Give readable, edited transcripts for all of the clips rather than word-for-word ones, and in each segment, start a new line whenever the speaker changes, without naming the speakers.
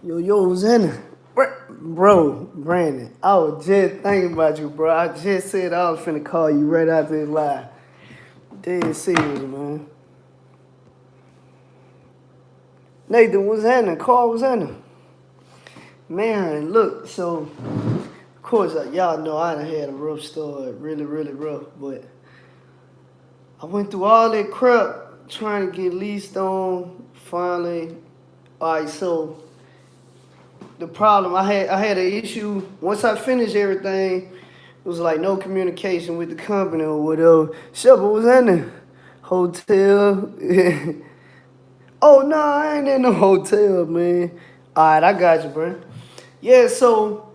Yo, what's happening? Bro, Brandon, I was just thinking about you, bro. I just said I was finna call you right after this live. Dead serious, man. Nathan, what's happening? Carl, what's happening? Man, look, so, of course, y'all know I done had a rough start, really, really rough, but I went through all that crap trying to get leased on, finally. All right, so the problem I had an issue once I finished everything. It was like no communication with the company or whatever. Shepard, what was happening? Hotel. Oh no, I ain't in no hotel, man. Alright, I got you, bro. Yeah, so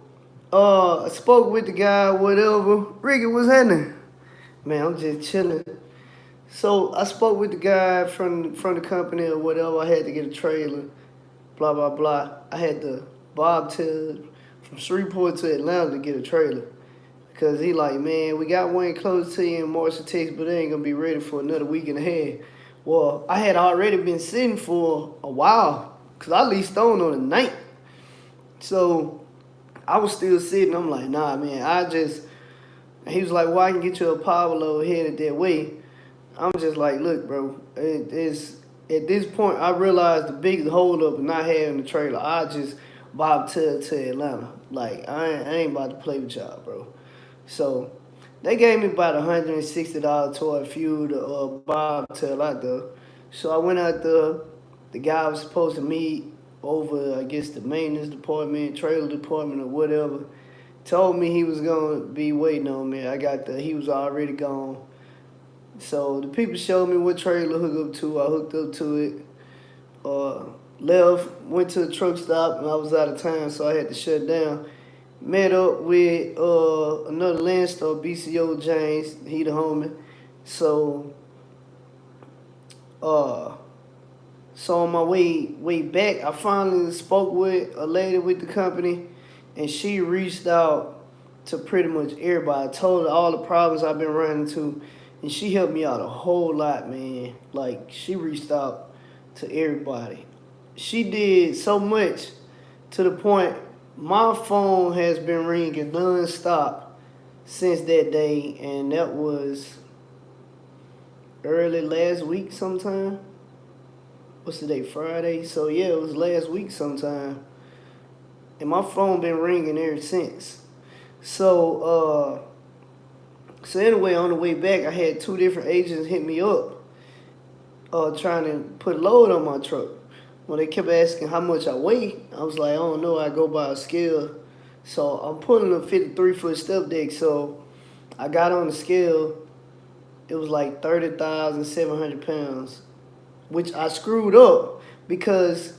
I spoke with the guy, whatever. Ricky, what's happening? Man, I'm just chilling. So I spoke with the guy from the company or whatever. I had to get a trailer, blah blah blah. I had to bobtail from Shreveport to Atlanta to get a trailer. Cause he like, man, we got one close to you in Marshall, Texas, but it ain't gonna be ready for another week and a half. Well, I had already been sitting for a while, cause I leased on the ninth. So I was still sitting. I'm like, nah, man, he was like, well, I can get you a power load headed that way. I'm just like, look, bro, at this point, I realized the biggest holdup of not having the trailer. I just bobtail to Atlanta. Like, I ain't about to play with y'all, bro. So they gave me about $160 toward fuel to bobtail out there. So I went out there. The guy was supposed to meet over, I guess, the maintenance department, trailer department, or whatever. Told me he was gonna be waiting on me. I got there. He was already gone. So the people showed me what trailer to hook up to. I hooked up to it. Left, went to the truck stop, and I was out of time, so I had to shut down. Met up with another Landstar, BCO James. He the homie. So, so on my way back, I finally spoke with a lady with the company, and she reached out to pretty much everybody. I told her all the problems I've been running into, and she helped me out a whole lot, man. Like, she reached out to everybody. She did so much to the point my phone has been ringing non-stop since that day, and that was early last week sometime. What's the day? Friday? So yeah, it was last week sometime. And my phone been ringing ever since. So anyway, on the way back, I had two different agents hit me up trying to put a load on my truck. When they kept asking how much I weigh, I was like, I don't know, I go by a scale. So I'm pulling a 53-foot step deck. So I got on the scale. It was like 30,700 pounds, which I screwed up because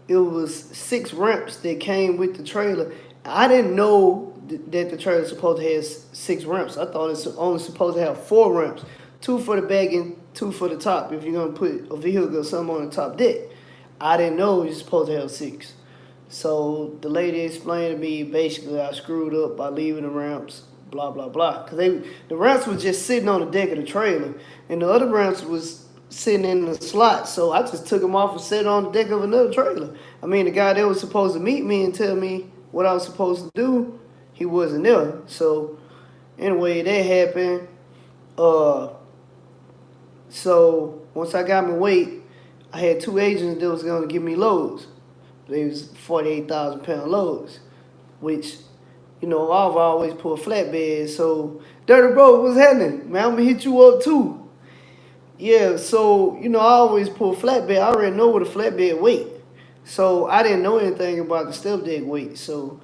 it was 6 ramps that came with the trailer. I didn't know that the trailer was supposed to have 6 ramps. I thought it's only supposed to have 4 ramps, 2 for the back and 2 for the top if you're going to put a vehicle or something on the top deck. I didn't know you're supposed to have 6. So the lady explained to me basically I screwed up by leaving the ramps, blah, blah, blah. Because the ramps was just sitting on the deck of the trailer, and the other ramps was sitting in the slot. So I just took them off and set on the deck of another trailer. I mean, the guy that was supposed to meet me and tell me what I was supposed to do, he wasn't there. So anyway, that happened. So once I got my weight, I had 2 agents that was going to give me loads. They was 48,000-pound loads, which, you know, I've always pulled flatbeds. So, Dirty Bro, what's happening? Man, I'm going to hit you up too. Yeah, so, you know, I always pull flatbed. I already know what a flatbed weight. So, I didn't know anything about the step deck weight. So,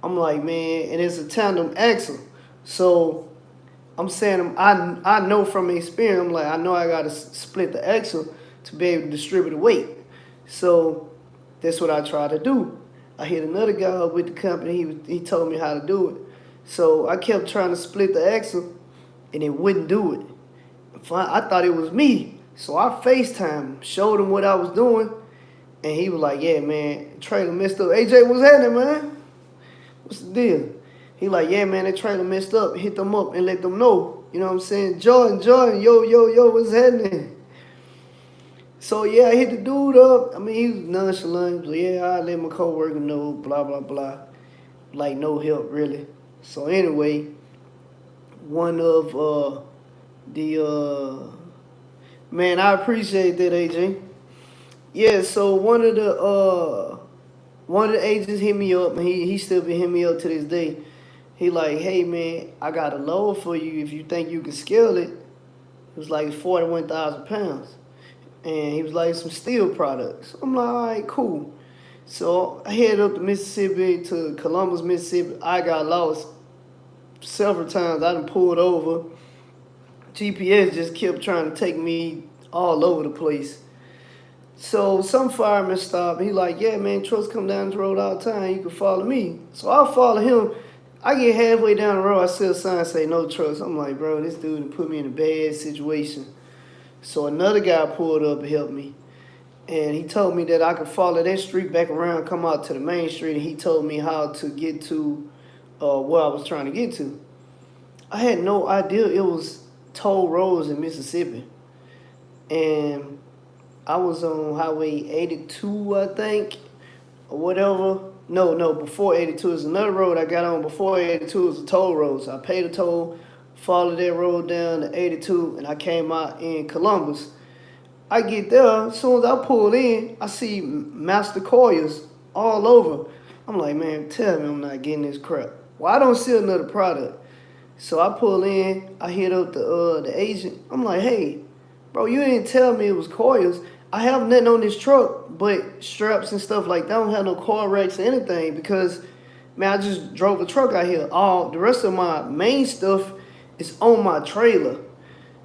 I'm like, man, and it's a tandem axle. So, I'm saying, I know from experience, I'm like, I know I got to split the axle to be able to distribute the weight. So that's what I try to do. I hit another guy up with the company. He told me how to do it. So I kept trying to split the axle, and it wouldn't do it. I thought it was me. So I FaceTimed him, showed him what I was doing, and he was like, yeah, man, trailer messed up. AJ, what's happening, man? What's the deal? He like, yeah, man, that trailer messed up. Hit them up and let them know. You know what I'm saying? Jordan, yo, what's happening? So yeah, I hit the dude up. I mean, he was nonchalant. So yeah, I let my coworker know. Blah blah blah. Like no help really. So anyway, one of the man, I appreciate that, AJ. Yeah. So one of the agents hit me up, and he still been hitting me up to this day. He like, hey man, I got a load for you if you think you can scale it. It was like 41,000 pounds. And he was like, some steel products. I'm like, all right, cool. So I headed up to Mississippi, to Columbus, Mississippi. I got lost several times. I done pulled over. GPS just kept trying to take me all over the place. So some fireman stopped. He like, yeah, man, trucks come down the road all the time. You can follow me. So I follow him. I get halfway down the road. I see a sign say no trucks. I'm like, bro, this dude put me in a bad situation. So another guy pulled up and helped me. And he told me that I could follow that street back around, come out to the main street, and he told me how to get to where I was trying to get to. I had no idea it was toll roads in Mississippi. And I was on Highway 82, I think, or whatever. No, before 82. It's another road I got on before 82. It was a toll road. So I paid a toll, followed that road down to 82, and I came out in Columbus. I get there, as soon as I pull in, I see Master Coils all over. I'm like, man, tell me I'm not getting this crap. Well, I don't see another product. So I pull in, I hit up the agent. I'm like, hey, bro, you didn't tell me it was coils. I have nothing on this truck but straps and stuff like that. I don't have no coil racks or anything because, man, I just drove a truck out here. All the rest of my main stuff is on my trailer.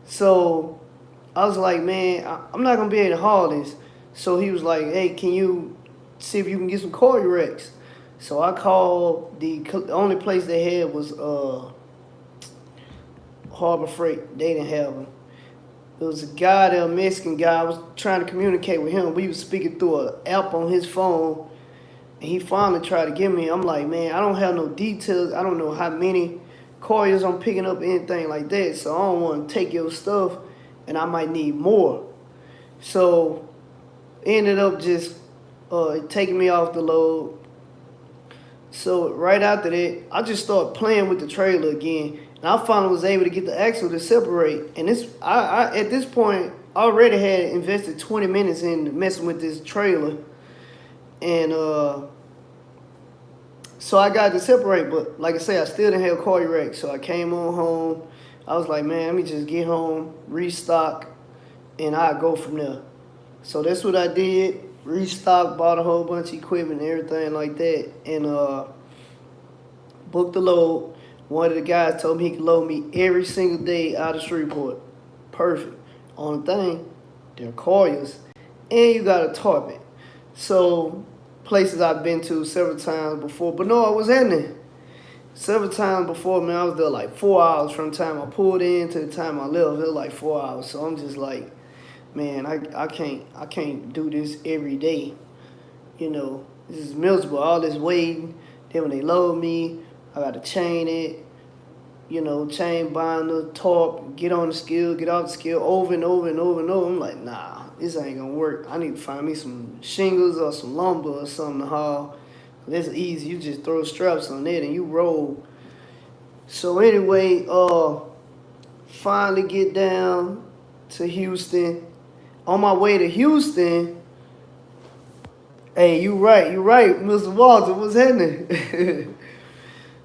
So I was like, man, I'm not gonna be able to haul this. So he was like, hey, can you see if you can get some coil racks? So I called the only place they had was Harbor Freight. They didn't have them. There was a guy there, a Mexican guy. I was trying to communicate with him. We was speaking through an app on his phone, and he finally tried to get me. I'm like, man, I don't have no details. I don't know how many coils I'm picking up, anything like that. So I don't want to take your stuff, and I might need more. So ended up just taking me off the load. So right after that, I just started playing with the trailer again. And I finally was able to get the axle to separate. And I at this point already had invested 20 minutes in messing with this trailer. And so I got to separate, but like I said, I still didn't have coil rack. So I came on home. I was like, man, let me just get home, restock, and I'll go from there. So that's what I did. Restocked, bought a whole bunch of equipment and everything like that, and booked the load. One of the guys told me he could load me every single day out of Shreveport. Perfect. Only thing, they're coils, and you got to tarp it. So places I've been to several times before, but no, I was in there several times before. Man, I was there like 4 hours from the time I pulled in to the time I left. It was like 4 hours. So I'm just like, man, I can't do this every day. You know, this is miserable. All this waiting. Then when they load me, I got to chain it. You know, chain binder, tarp, get on the scale, get off the scale over and over and over and over. I'm like, nah, this ain't gonna work. I need to find me some shingles or some lumber or something to haul. That's easy. You just throw straps on it and you roll. So anyway, finally get down to Houston. On my way to Houston, hey, you right, Mr. Walter, what's happening?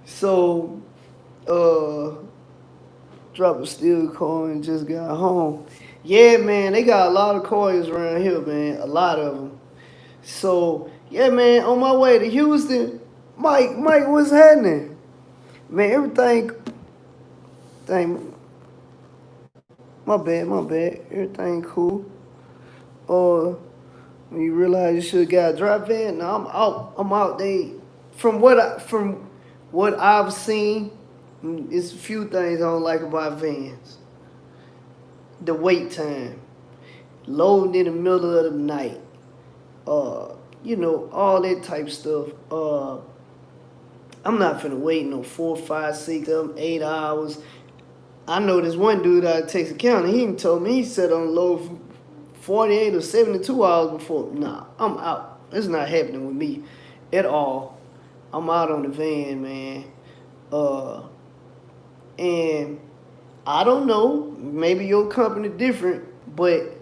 So, dropped a steel coin, just got home. Yeah, man, they got a lot of coins around here, man, a lot of them. So, yeah, man, on my way to Houston, Mike, what's happening? Man, my bad, everything cool. When you realize you should have got a drop van, no, I'm out. From what I've seen, it's a few things I don't like about vans. The wait time, loading in the middle of the night, you know, all that type stuff. I'm not finna wait no 4, 5, 6, 8 hours. I know this one dude out of Texas County. He even told me he sat on the load 48 or 72 hours before. Nah, I'm out. It's not happening with me at all. I'm out on the van, man. Uh, and I don't know. Maybe your company different, but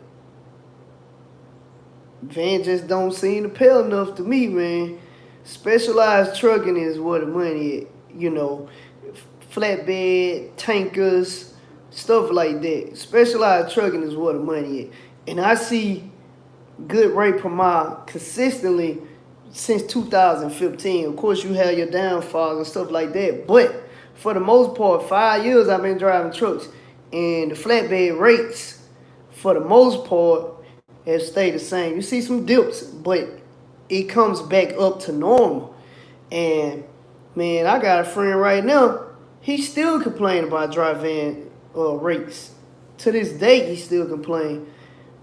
van just don't seem to pay enough to me, man. Specialized trucking is where the money is. You know, flatbed, tankers, stuff like that. Specialized trucking is where the money is. And I see good rate per mile consistently since 2015. Of course, you have your downfalls and stuff like that. But for the most part, 5 years I've been driving trucks. And the flatbed rates, for the most part, have stayed the same. You see some dips, but it comes back up to normal. And man, I got a friend right now. He still complain about driving rates. To this day, he still complain.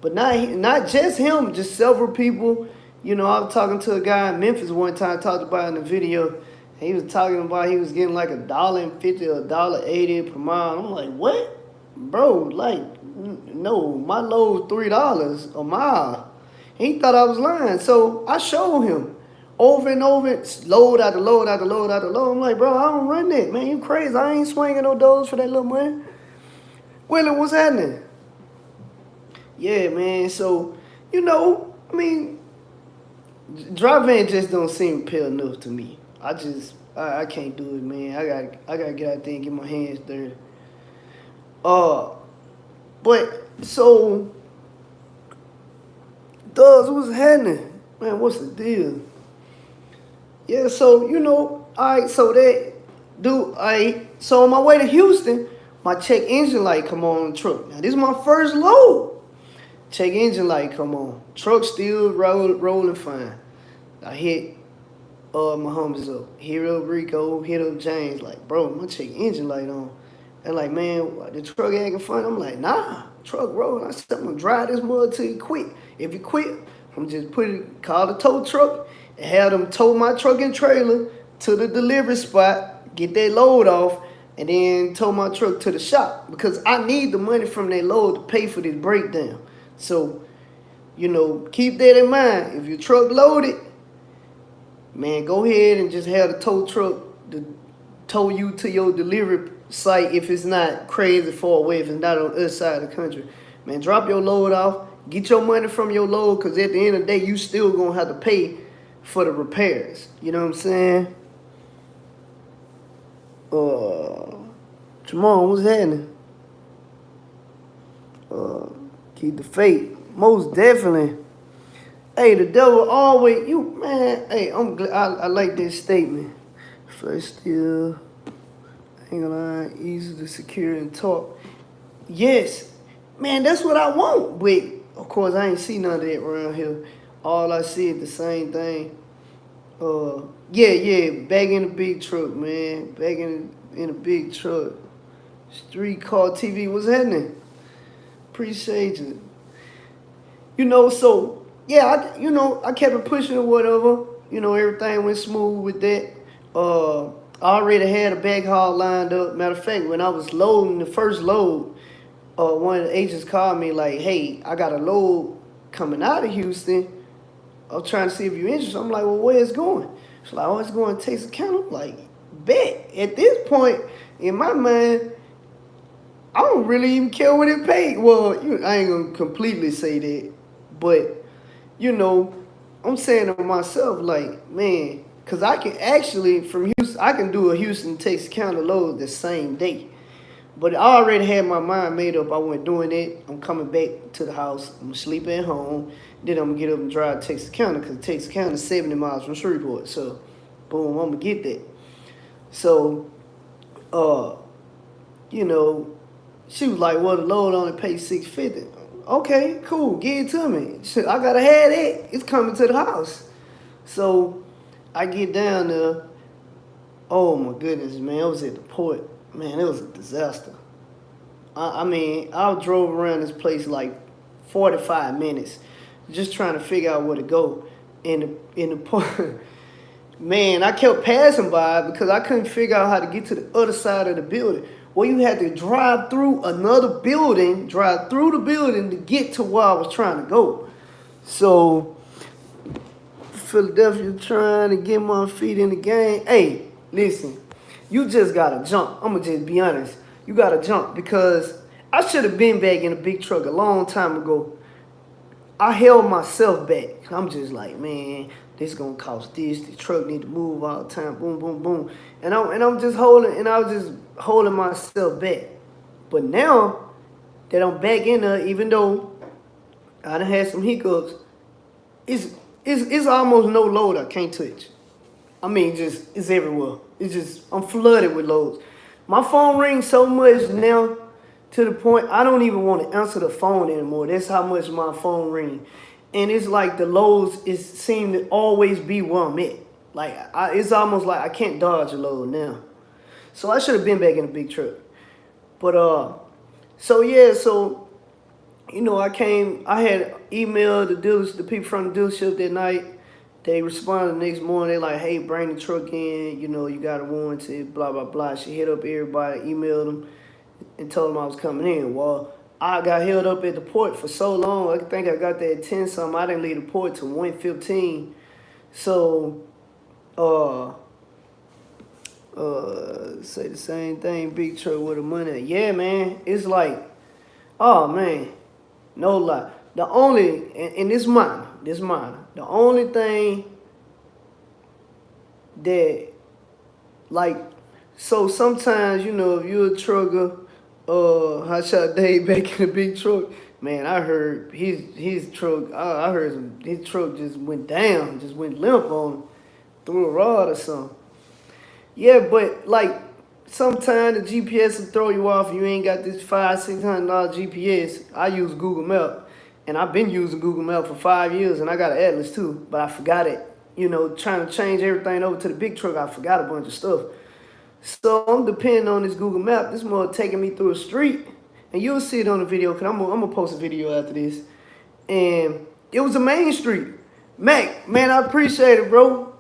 But not just him, just several people. You know, I was talking to a guy in Memphis one time, talked about it in the video. He was talking about he was getting like $1.50 or $1.80 per mile. I'm like, what? Bro, like, no, my load $3 a mile. He thought I was lying. So I showed him over and over, load after load after load after load. I'm like, bro, I don't run that, man. You crazy. I ain't swinging no doors for that little money. Willie, what's happening? Yeah, man. So, you know, I mean, driving just don't seem to pay enough to me. I can't do it, man. I gotta get out there and get my hands dirty. But so, Does, what's happening? Man, what's the deal? Yeah, so, you know, alright, so so on my way to Houston, my check engine light come on the truck. Now, this is my first load. Check engine light come on. Truck still rolling fine. I hit my homies up. Hit up Rico, hit up James, like, bro, my check engine light on. They're like, man, the truck acting fun. I'm like, nah, truck rolling. I said, I'm gonna drive this mud till you quit. If you quit, I'm just call the tow truck and have them tow my truck and trailer to the delivery spot, get that load off, and then tow my truck to the shop because I need the money from that load to pay for this breakdown. So, you know, keep that in mind. If your truck loaded, man, go ahead and just have the tow truck to tow you to your delivery site if it's not crazy far away, if it's not on the other side of the country. Man, drop your load off, get your money from your load, because at the end of the day, you still going to have to pay for the repairs. You know what I'm saying? Jamon, what's happening? Keep the faith. Most definitely. Hey, the devil always, hey, I'm glad, I like this statement. First still, ain't gonna lie, easy to secure and talk. Yes, man, that's what I want. But, of course, I ain't see none of that around here. All I see is the same thing. Yeah, back in the big truck, man. Back in the big truck. Streetcar TV, what's happening? Appreciate you. You know, so, yeah, I kept it pushing or whatever. You know, everything went smooth with that. I already had a back haul lined up. Matter of fact, when I was loading the first load, one of the agents called me like, hey, I got a load coming out of Houston. I'm trying to see if you're interested. I'm like, well, where it's going? She's like, oh, it's going to Texarkana. I'm like, bet. At this point, in my mind, I don't really even care what it paid. Well, I ain't going to completely say that. But, you know, I'm saying to myself, like, man, because I can actually, from Houston, I can do a Houston, Texarkana load the same day. But I already had my mind made up. I wasn't doing it. I'm coming back to the house. I'm sleeping at home. Then I'm going to get up and drive to Texarkana because Texarkana is 70 miles from Shreveport. So, boom, I'm going to get that. So, you know, she was like, well, the load only pays $650. Okay, cool. Give it to me. Shit, I got to have that. It's coming to the house. So, I get down there. Oh, my goodness, man. I was at the port. Man, it was a disaster. I mean, I drove around this place like 45 minutes just trying to figure out where to go. In the port, man, I kept passing by because I couldn't figure out how to get to the other side of the building. where you had to drive through another building, drive through the building to get to where I was trying to go. So Philadelphia trying to get my feet in the game. Hey, listen, you just gotta jump. I'm gonna just be honest. You gotta jump because I should have been back in a big truck a long time ago. I held myself back. I'm just like, man, this gonna cost this. The truck need to move all the time. Boom, boom, boom. And I'm just holding, and I was just holding myself back. But now that I'm back in there, even though I done had some hiccups, it's almost no load I can't touch. I mean, just it's everywhere. It's just I'm flooded with loads. My phone rings so much now to the point I don't even want to answer the phone anymore. That's how much my phone ring, and it's like the loads seem to always be where I'm at. Like it's almost like I can't dodge a load now. So I should have been back in a big truck. But so yeah, so I had emailed the people from the dealership that night. They responded the next morning. They like, hey, bring the truck in. You got a warranty, blah, blah, blah. She hit up everybody, emailed them, and told them I was coming in. Well, I got held up at the port for so long. I think I got there at 10-something. I didn't leave the port till 1:15. So, say the same thing, big truck with the money. Yeah, man. It's like, oh, man. No lie. The only, and this minor. The only thing that, like, so sometimes, if you're a trucker, Hot Shot Dave back in the big truck, man, I heard his truck, I heard his truck just went down, just went limp on him, threw a rod or something. Yeah, but, like, sometimes the GPS will throw you off. You ain't got this $500-$600 GPS. I use Google Maps. And I've been using Google Maps for 5 years, and I got an Atlas too, but I forgot it. Trying to change everything over to the big truck, I forgot a bunch of stuff. So I'm depending on this Google Map. This mother taking me through a street, and you'll see it on the video, because I'm gonna post a video after this. And it was a main street. Mac, man, I appreciate it, bro.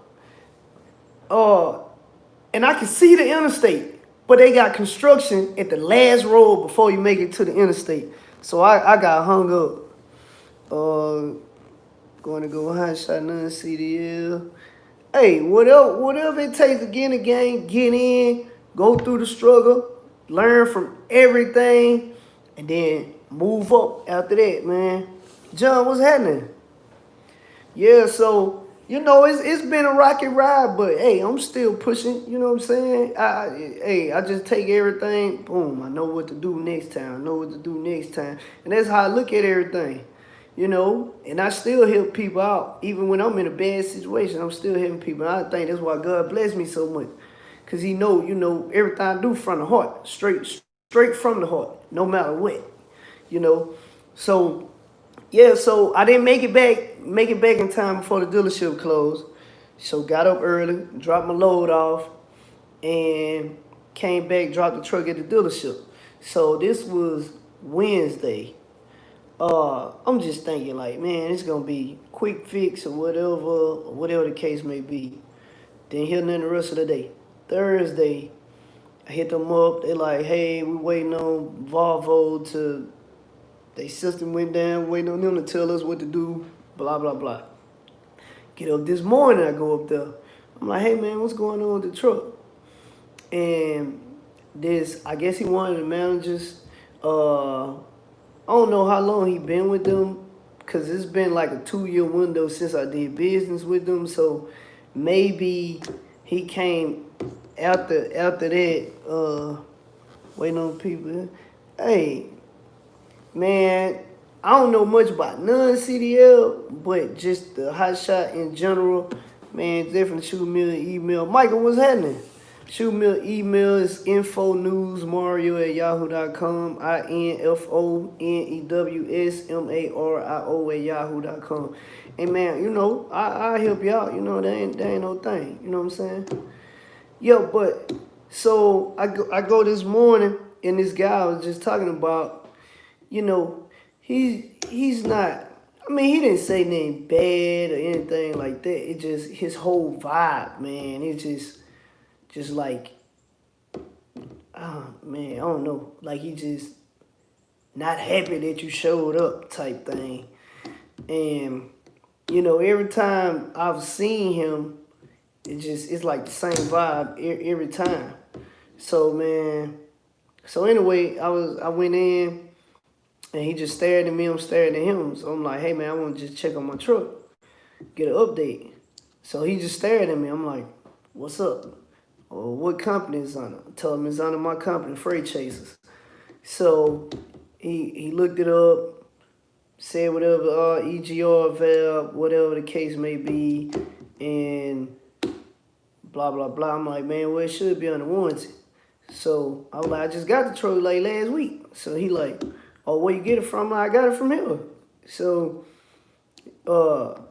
And I can see the interstate, but they got construction at the last road before you make it to the interstate. So I got hung up. Going to go Hot Shot none CDL. Hey, whatever it takes to get in the game, get in, go through the struggle, learn from everything, and then move up after that, man. John, what's happening? Yeah, so, it's been a rocky ride, but, hey, I'm still pushing, you know what I'm saying? I just take everything, boom, I know what to do next time, And that's how I look at everything. And I still help people out. Even when I'm in a bad situation, I'm still helping people. And I think that's why God bless me so much. Because he know, everything I do from the heart. Straight from the heart. No matter what. So, yeah, so I didn't make it back in time before the dealership closed. So got up early, dropped my load off, and came back, dropped the truck at the dealership. So this was Wednesday. I'm just thinking like, man, it's gonna be quick fix or whatever the case may be. Didn't hear nothing the rest of the day. Thursday, I hit them up. They like, hey, we waiting on Volvo to, their system went down, waiting on them to tell us what to do, blah, blah, blah. Get up this morning, I go up there. I'm like, hey, man, what's going on with the truck? And I guess he one of the managers, I don't know how long he been with them, because it's been like a 2-year window since I did business with them. So maybe he came after that, waiting on people. Hey, man, I don't know much about non-CDL, but just the Hot Shot in general, man, definitely shoot me an email. Michael, what's happening? Shoot me an email. It's infonewsmario@yahoo.com. INFONEWSMARIO@yahoo.com. And man, I help you out. That ain't no thing. You know what I'm saying? Yeah, but so I go this morning, and this guy I was just talking about, he's not. I mean, he didn't say anything bad or anything like that. It just his whole vibe, man. It's just like, man, I don't know. Like he just not happy that you showed up type thing. And every time I've seen him, it's like the same vibe every time. So man, so anyway, I went in and he just stared at me. I'm staring at him. So I'm like, hey man, I want to just check on my truck, get an update. So he just stared at me. I'm like, what's up? What company is on it? I told him it's under my company, Freight Chasers. So he looked it up, said whatever, EGR valve, whatever the case may be, and blah blah blah. I'm like, man, well it should be under warranty. So I was like, I just got the truck like last week. So he like, oh, where you get it from? I got it from here. So uh,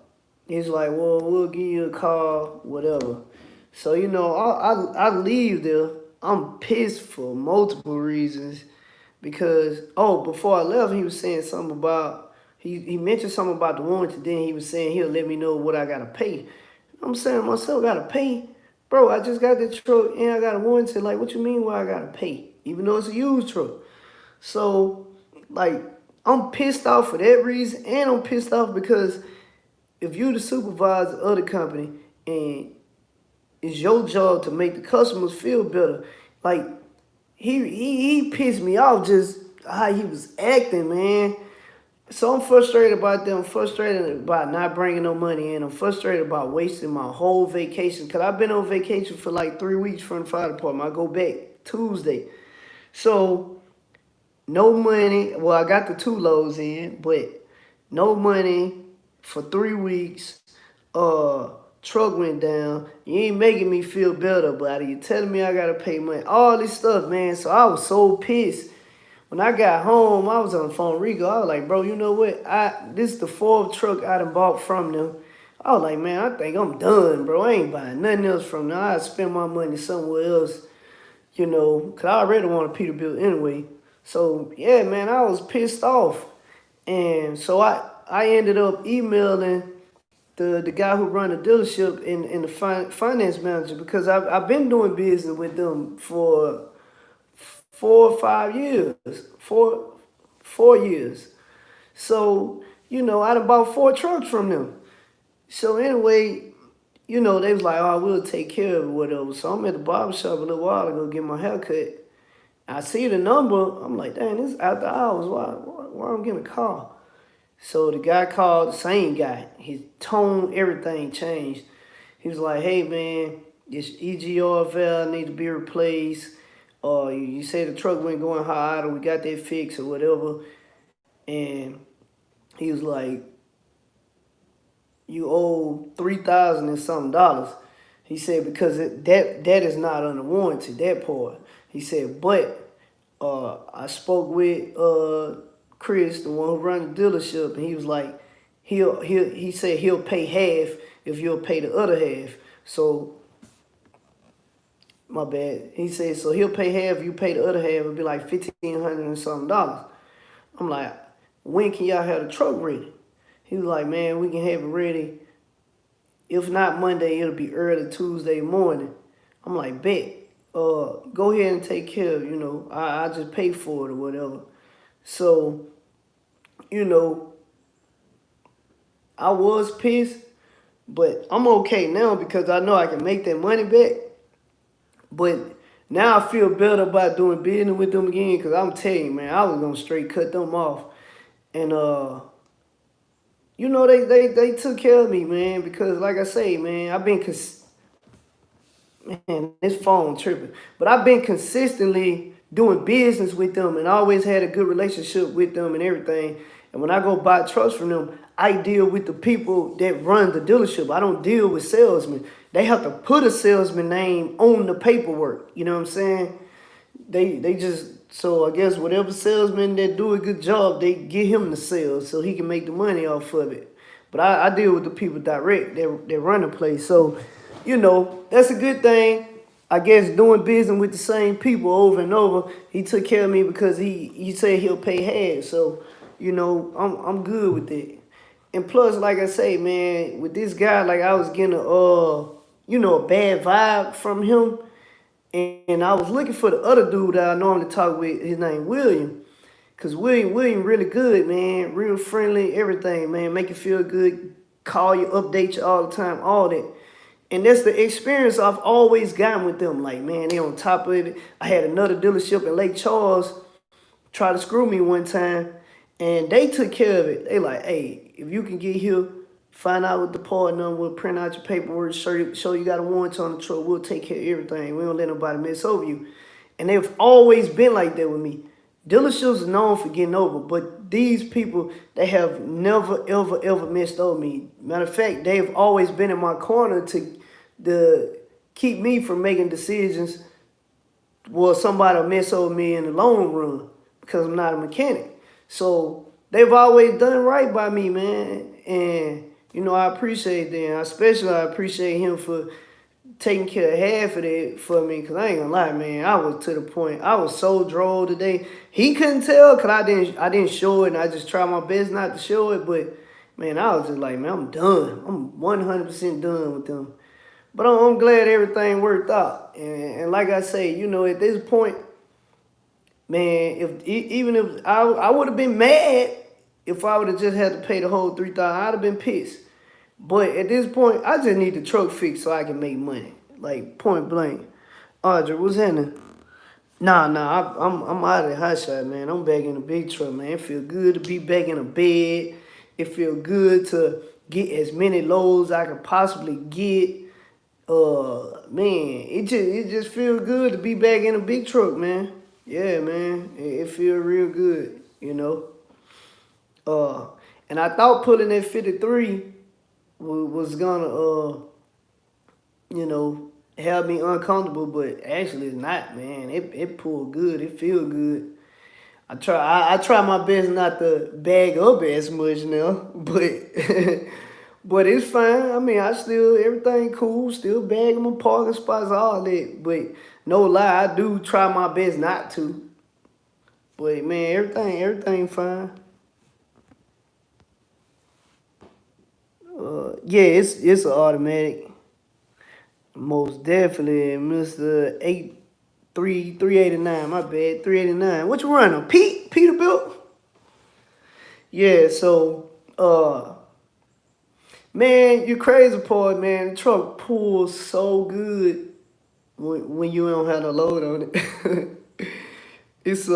he's like, well, we'll give you a call, whatever. So I leave there. I'm pissed for multiple reasons because before I left, he was saying something about he mentioned something about the warranty. Then he was saying he'll let me know what I gotta pay. I'm saying to myself, gotta pay, bro. I just got the truck and I got a warranty. Like, what you mean? Why I gotta pay? Even though it's a used truck. So, like, I'm pissed off for that reason, and I'm pissed off because if you're the supervisor of the company and it's your job to make the customers feel better, like he pissed me off just how he was acting, man. So I'm frustrated about them. I'm frustrated about not bringing no money in. I'm frustrated about wasting my whole vacation because I've been on vacation for like 3 weeks from the fire department. I go back Tuesday. So no money. Well, I got the 2 loads in, but no money for 3 weeks. Uh, Truck went down. You ain't making me feel better about it. You telling me I gotta pay money. All this stuff, man. So I was so pissed. When I got home, I was on the phone with Rico. I was like, bro, you know what? This is the 4th truck I done bought from them. I was like, man, I think I'm done, bro. I ain't buying nothing else from them. I spend my money somewhere else, because I already want a Peterbilt anyway. So, yeah, man, I was pissed off. And so I ended up emailing the guy who run the dealership and the finance manager because I've been doing business with them for 4 or 5 years, 4 years. So I done bought 4 trucks from them. So anyway, they was like, oh, we'll take care of it, whatever. So I'm at the barber shop a little while ago get my hair cut. I see the number. I'm like, dang, this is after hours. Why I'm getting a call? So the guy called, the same guy. His tone, everything changed. He was like, hey, man, this EGR valve need to be replaced. You say the truck went going hot or we got that fixed or whatever. And he was like, you owe $3,000 and something dollars. He said, because that is not under warranty, that part. He said, but I spoke with Chris, the one who run the dealership, and he was like, he said he'll pay half if you'll pay the other half. So my bad. He said so he'll pay half, you pay the other half, it'll be like $1,500 and something dollars. I'm like, when can y'all have the truck ready? He was like, man, we can have it ready. If not Monday, it'll be early Tuesday morning. I'm like, bet. Go ahead and take care of, I just pay for it or whatever. So, I was pissed, but I'm okay now because I know I can make that money back. But now I feel better about doing business with them again because I'm telling you, man, I was going to straight cut them off. And, they took care of me, man, because like I say, man, man, this phone tripping. But I've been consistently doing business with them and always had a good relationship with them and everything. And when I go buy trucks from them, I deal with the people that run the dealership. I don't deal with salesmen. They have to put a salesman name on the paperwork. You know what I'm saying? They just, so I guess whatever salesman that do a good job, they get him the sales so he can make the money off of it. But I deal with the people direct that run the place. So, that's a good thing. I guess doing business with the same people over and over, he took care of me because he said he'll pay half. So, I'm good with it. And plus, like I say, man, with this guy, like I was getting a bad vibe from him. And I was looking for the other dude that I normally talk with. His name William. Cause William really good, man. Real friendly, everything, man. Make you feel good. Call you, update you all the time, all that. And that's the experience I've always gotten with them. Like, man, they on top of it. I had another dealership in Lake Charles try to screw me one time, and they took care of it. They like, hey, if you can get here, find out what the part number, we'll print out your paperwork, show you got a warranty on the truck. We'll take care of everything. We don't let nobody mess over you. And they've always been like that with me. Dealerships are known for getting over, but these people, they have never, ever messed over me. Matter of fact, they've always been in my corner to keep me from making decisions where somebody will mess over me in the long run because I'm not a mechanic. So they've always done right by me, man. And, I appreciate them. Especially I appreciate him for taking care of half of that for me, because I ain't gonna lie, man. I was to the point. I was so droll today. He couldn't tell because I didn't show it, and I just tried my best not to show it. But, man, I was just like, man, I'm done. I'm 100% done with them. But I'm glad everything worked out. And like I say, at this point, man, even if I would have been mad if I would have just had to pay the whole $3,000, I'd have been pissed. But at this point, I just need the truck fixed so I can make money, like point blank. Audrey, what's happening? Nah, I'm out of the hot shot, man. I'm back in the big truck, man. It feel good to be back in a bed. It feel good to get as many loads I could possibly get. Man, it just feel good to be back in a big truck, man. Yeah, man, it feel real good, And I thought pulling that 53 was gonna, have me uncomfortable, but actually it's not, man. It pulled good. It feel good. I try my best not to bag up as much now, but but it's fine. I mean, everything cool. Still bagging my parking spots, all that. But no lie, I do try my best not to. But man, everything fine. Yeah, it's an automatic. Most definitely, Mr. 389. My bad, 389. What you running? Peterbilt? Yeah. So, man, you crazy part, man. The truck pulls so good when you don't have no load on it. It's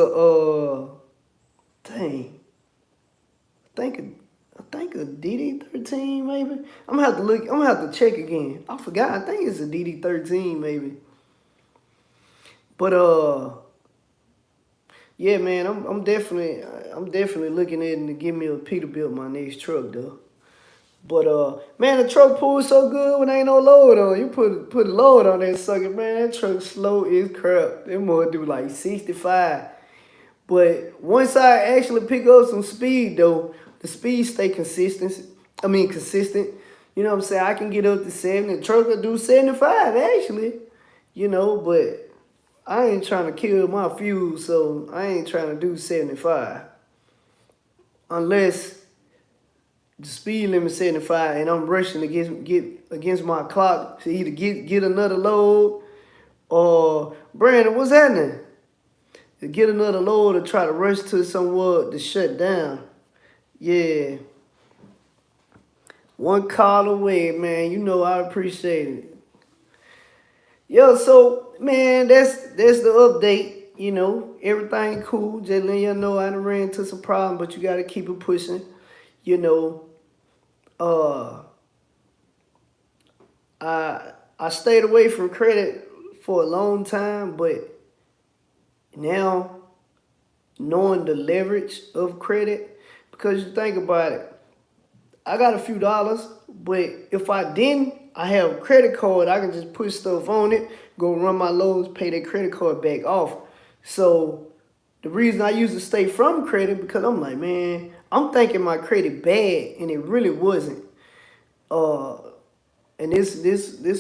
dang. I think a DD13 maybe. I'm gonna have to look. I'm gonna have to check again. I forgot. I think it's a DD13 maybe. But yeah, man. I'm definitely looking at it to give me a Peterbilt my next truck though. But man, the truck pulls so good when ain't no load on. You put a load on that sucker, man. That truck slow as crap. That more do like 65. But once I actually pick up some speed though, the speed stay consistent. Consistent. You know what I'm saying? I can get up to 70. The truck will do 75 actually. But I ain't trying to kill my fuel, so I ain't trying to do 75. Unless the speed limit 75 and I'm rushing to get against my clock to either get another load or Brandon, what's happening? To get another load or try to rush to somewhere to shut down. Yeah. One call away, man. I appreciate it. Yo, so man, that's the update. Everything cool. Just letting you know I done ran into some problems, but you gotta keep it pushing. I stayed away from credit for a long time, but now knowing the leverage of credit, because you think about it, I got a few dollars, but if I didn't, I have a credit card. I can just put stuff on it, go run my loads, pay that credit card back off. So the reason I used to stay from credit, because I'm like, man, I'm thinking my credit bad, and it really wasn't. And this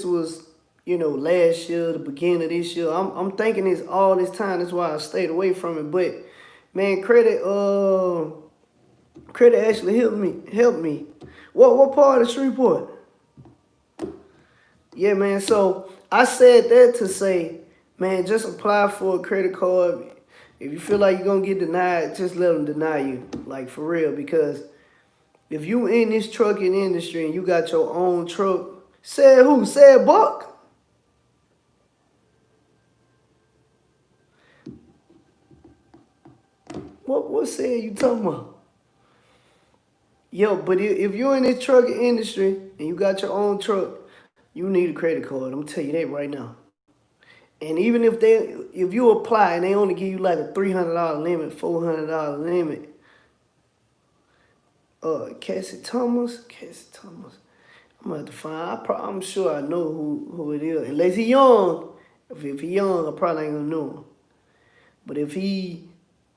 was, last year, the beginning of this year. I'm thinking this all this time. That's why I stayed away from it. But man, credit actually helped me. What part of Shreveport? Yeah, man. So I said that to say, Man, just apply for a credit card. If you feel like you're gonna get denied, just let them deny you. Like for real, because if you in this trucking industry and you got your own truck, said who? Said Buck? What said you talking about? Yo, but if you're in this trucking industry and you got your own truck, you need a credit card. I'm gonna tell you that right now. And even if you apply and they only give you like a $300 limit, $400 limit, Cassie Thomas. I'm gonna have to find. I'm sure I know who it is. Unless he young. If he young, I probably ain't gonna know him. But if he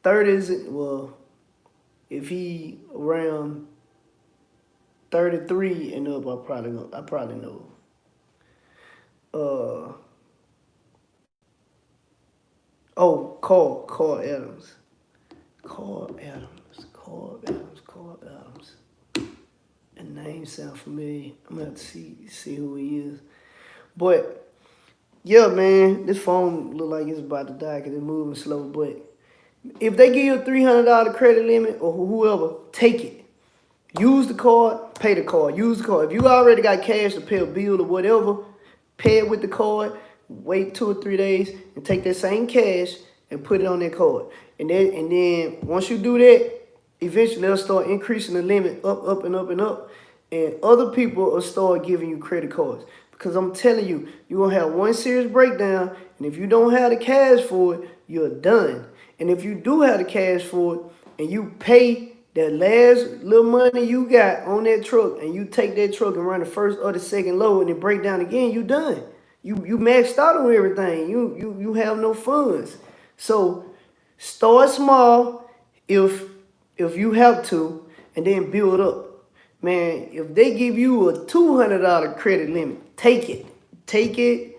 30s, well, if he around 33 and up, I probably know. Uh oh, Carl Adams. Carl Adams. The name sound familiar. I'm gonna have to see who he is. But yeah, man, this phone look like it's about to die because it's moving slow. But if they give you a $300 credit limit or whoever, take it. Use the card, pay the card. Use the card. If you already got cash to pay a bill or whatever, pay it with the card. Wait 2 or 3 days and take that same cash and put it on that card. And then once you do that, eventually they'll start increasing the limit up and up and up. And other people will start giving you credit cards. Because I'm telling you, you're going to have one serious breakdown. And if you don't have the cash for it, you're done. And if you do have the cash for it and you pay that last little money you got on that truck and you take that truck and run the first or the second load and it break down again, you done. You maxed out on everything. You have no funds. So start small if you have to, and then build up. Man, if they give you a $200 credit limit, take it. Take it.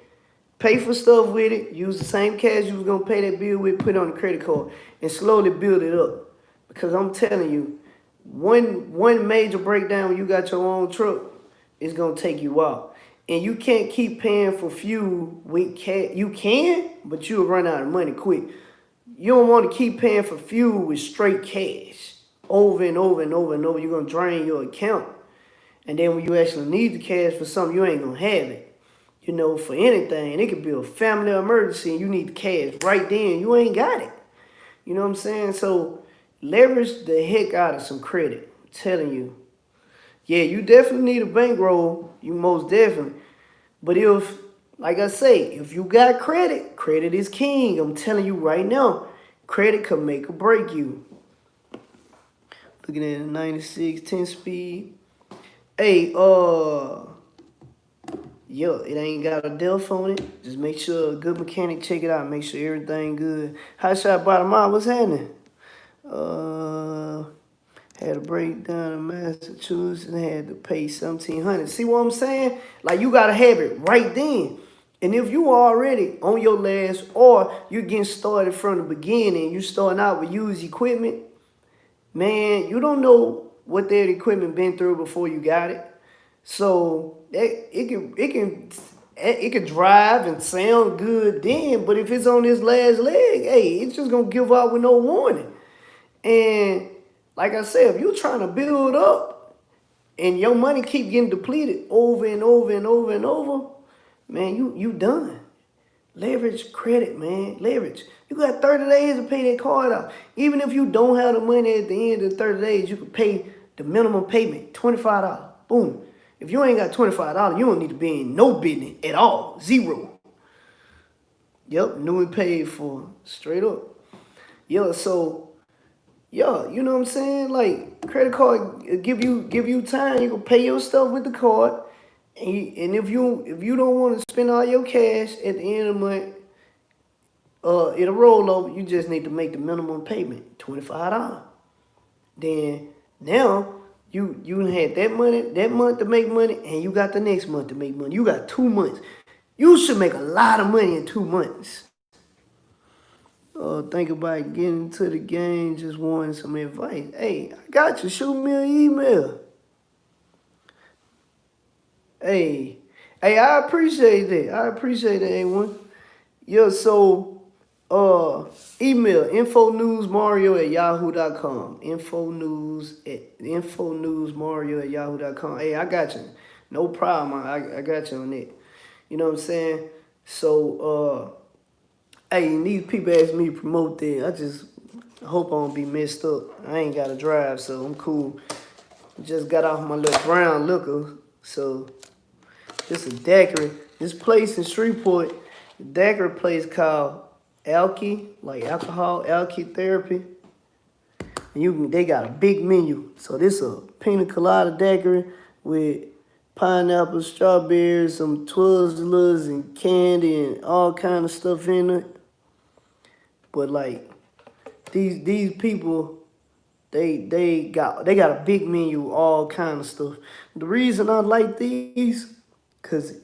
Pay for stuff with it. Use the same cash you was gonna pay that bill with. Put it on the credit card and slowly build it up. Because I'm telling you, one major breakdown when you got your own truck is gonna take you out. And you can't keep paying for fuel with cash. You can, but you'll run out of money quick. You don't want to keep paying for fuel with straight cash over and over and over and over. You're going to drain your account. And then when you actually need the cash for something, you ain't going to have it. You know, for anything. It could be a family emergency and you need the cash right then. You ain't got it. You know what I'm saying? So leverage the heck out of some credit. I'm telling you. Yeah, you definitely need a bankroll. You most definitely. But if, like I say, if you got credit, credit is king. I'm telling you right now, credit could make or break you. Looking at a 96, 10 speed. Hey, yo, it ain't got a Delph on it. Just make sure a good mechanic check it out. Make sure everything good. Hot shot bottom out. What's happening? Had a breakdown in Massachusetts and had to pay $1,700. See what I'm saying? Like, you got to have it right then. And if you already on your last or you're getting started from the beginning, you starting out with used equipment, man, you don't know what that equipment been through before you got it. So it can drive and sound good then, but if it's on this last leg, hey, it's just gonna give out with no warning. And like I said, if you're trying to build up and your money keep getting depleted over and over and over and over, man, you done. Leverage credit, man. Leverage. You got 30 days to pay that card off. Even if you don't have the money at the end of the 30 days, you can pay the minimum payment, $25. Boom. If you ain't got $25, you don't need to be in no business at all. Zero. Yep, new and paid for. Straight up. Yeah, so yeah, you know what I'm saying? Like, credit card give you time. You can pay your stuff with the card. And if you don't want to spend all your cash at the end of the month, it'll roll over. You just need to make the minimum payment, $25. Then now you had that month to make money, and you got the next month to make money. You got 2 months. You should make a lot of money in 2 months. Think about getting into the game, just wanting some advice. Hey, I got you. Shoot me an email. Hey, I appreciate that. I appreciate that, A1. Yeah, so email infonewsmario@yahoo.com. Infonewsmario@yahoo.com. Hey, I got you. No problem. I got you on it. You know what I'm saying? So hey, and these people ask me to promote that. I just hope I don't be messed up. I ain't gotta drive, so I'm cool. Just got off my little brown liquor, so this a daiquiri. This place in Shreveport, the daiquiri place called Alky, like alcohol, Alky therapy. And they got a big menu. So this a pina colada daiquiri with pineapple, strawberries, some Twizzlers and candy and all kind of stuff in it. But like these people, they got a big menu, all kind of stuff. The reason I like these, cause